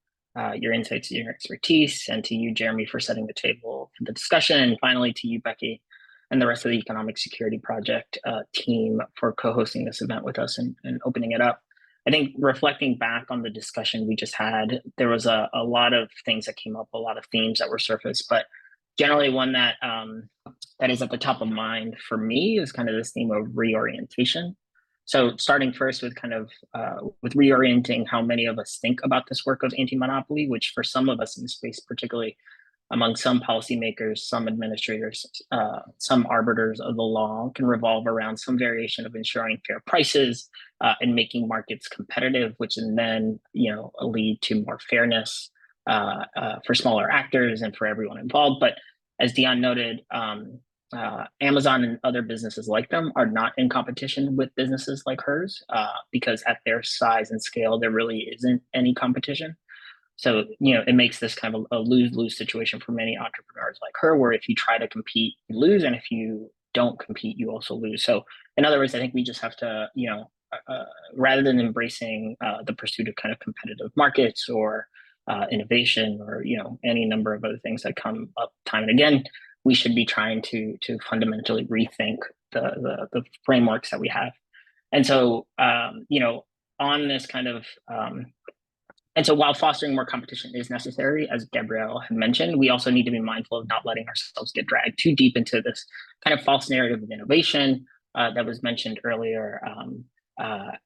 G: your insights, your expertise, and to you, Jeremy, for setting the table for the discussion, and finally to you, Becky, and the rest of the Economic Security Project team for co-hosting this event with us and opening it up. I think reflecting back on the discussion we just had, there was a lot of things that came up, a lot of themes that were surfaced, but generally one that that is at the top of mind for me is kind of this theme of reorientation. So starting first with kind of with reorienting how many of us think about this work of anti-monopoly, which for some of us in the space, particularly among some policymakers, some administrators, some arbiters of the law, can revolve around some variation of ensuring fair prices and making markets competitive, which can then, lead to more fairness for smaller actors and for everyone involved. But As Dionne noted, Amazon and other businesses like them are not in competition with businesses like hers, because at their size and scale, there really isn't any competition. So, it makes this kind of a lose-lose situation for many entrepreneurs like her, where if you try to compete, you lose, and if you don't compete, you also lose. So, in other words, I think we just have to, rather than embracing the pursuit of kind of competitive markets or innovation or any number of other things that come up time and again, we should be trying to fundamentally rethink the frameworks that we have. And so, on this kind of and so while fostering more competition is necessary, as Gabrielle had mentioned, we also need to be mindful of not letting ourselves get dragged too deep into this kind of false narrative of innovation that was mentioned earlier, or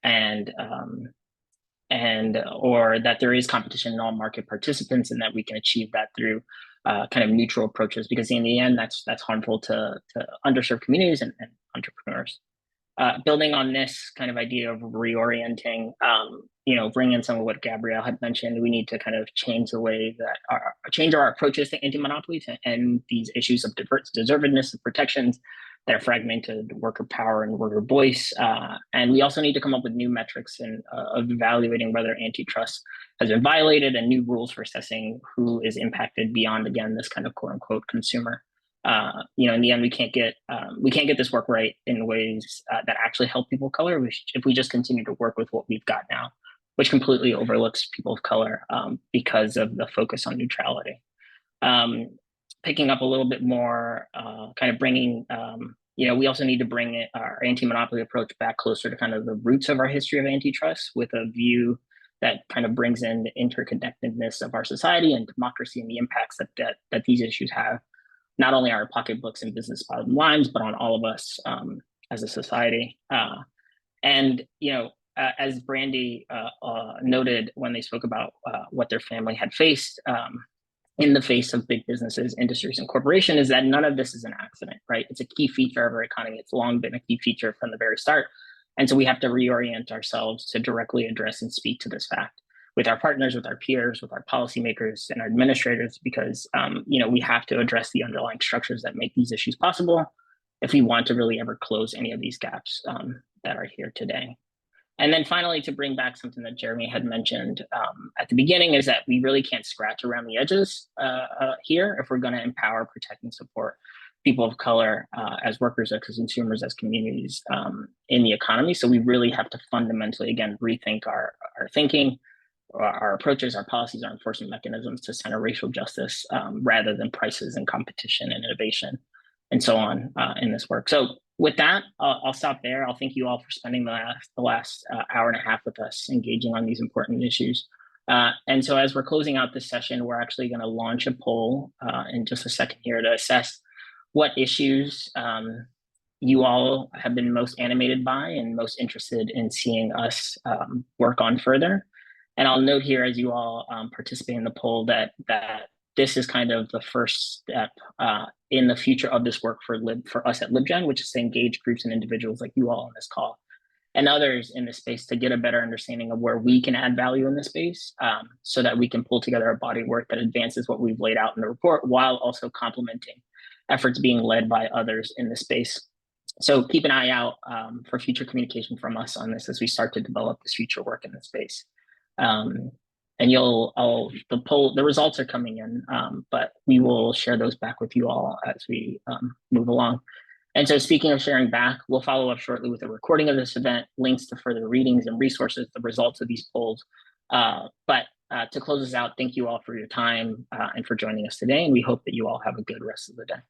G: that there is competition in all market participants and that we can achieve that through kind of neutral approaches, because in the end, that's harmful to underserved communities and entrepreneurs. Building on this kind of idea of reorienting, bring in some of what Gabrielle had mentioned, we need to kind of change the way that change our approaches to anti-monopoly to end these issues of deservedness and protections that are fragmented worker power and worker voice. And we also need to come up with new metrics and of evaluating whether antitrust has been violated, and new rules for assessing who is impacted beyond, again, this kind of quote unquote consumer. In the end, we can't get this work right in ways that actually help people of color if we just continue to work with what we've got now, which completely overlooks people of color because of the focus on neutrality. Picking up a little bit more, kind of bringing, we also need to bring our anti-monopoly approach back closer to kind of the roots of our history of antitrust, with a view that kind of brings in the interconnectedness of our society and democracy and the impacts that these issues have, not only our pocketbooks and business bottom lines, but on all of us as a society. As Brandi noted when they spoke about what their family had faced in the face of big businesses, industries, and corporations, is that none of this is an accident, right? It's a key feature of our economy. It's long been a key feature from the very start. And so we have to reorient ourselves to directly address and speak to this fact with our partners, with our peers, with our policymakers and our administrators, because we have to address the underlying structures that make these issues possible if we want to really ever close any of these gaps that are here today. And then finally, to bring back something that Jeremy had mentioned at the beginning, is that we really can't scratch around the edges here if we're going to empower, protect, and support people of color as workers, as consumers, as communities in the economy. So we really have to fundamentally, again, rethink our thinking, our approaches, our policies, our enforcement mechanisms to center racial justice rather than prices and competition and innovation and so on in this work. So with that, I'll stop there. I'll thank you all for spending the last hour and a half with us engaging on these important issues. And so as we're closing out this session, we're actually going to launch a poll in just a second here to assess what issues you all have been most animated by and most interested in seeing us work on further. And I'll note here, as you all participate in the poll, that this is kind of the first step in the future of this work for us at LibGen, which is to engage groups and individuals like you all on this call and others in this space to get a better understanding of where we can add value in this space, so that we can pull together a body of work that advances what we've laid out in the report, while also complementing efforts being led by others in this space. So keep an eye out for future communication from us on this as we start to develop this future work in this space. And the results are coming in, but we will share those back with you all as we move along. And so speaking of sharing back, we'll follow up shortly with a recording of this event, links to further readings and resources, the results of these polls. But to close us out, thank you all for your time and for joining us today. And we hope that you all have a good rest of the day.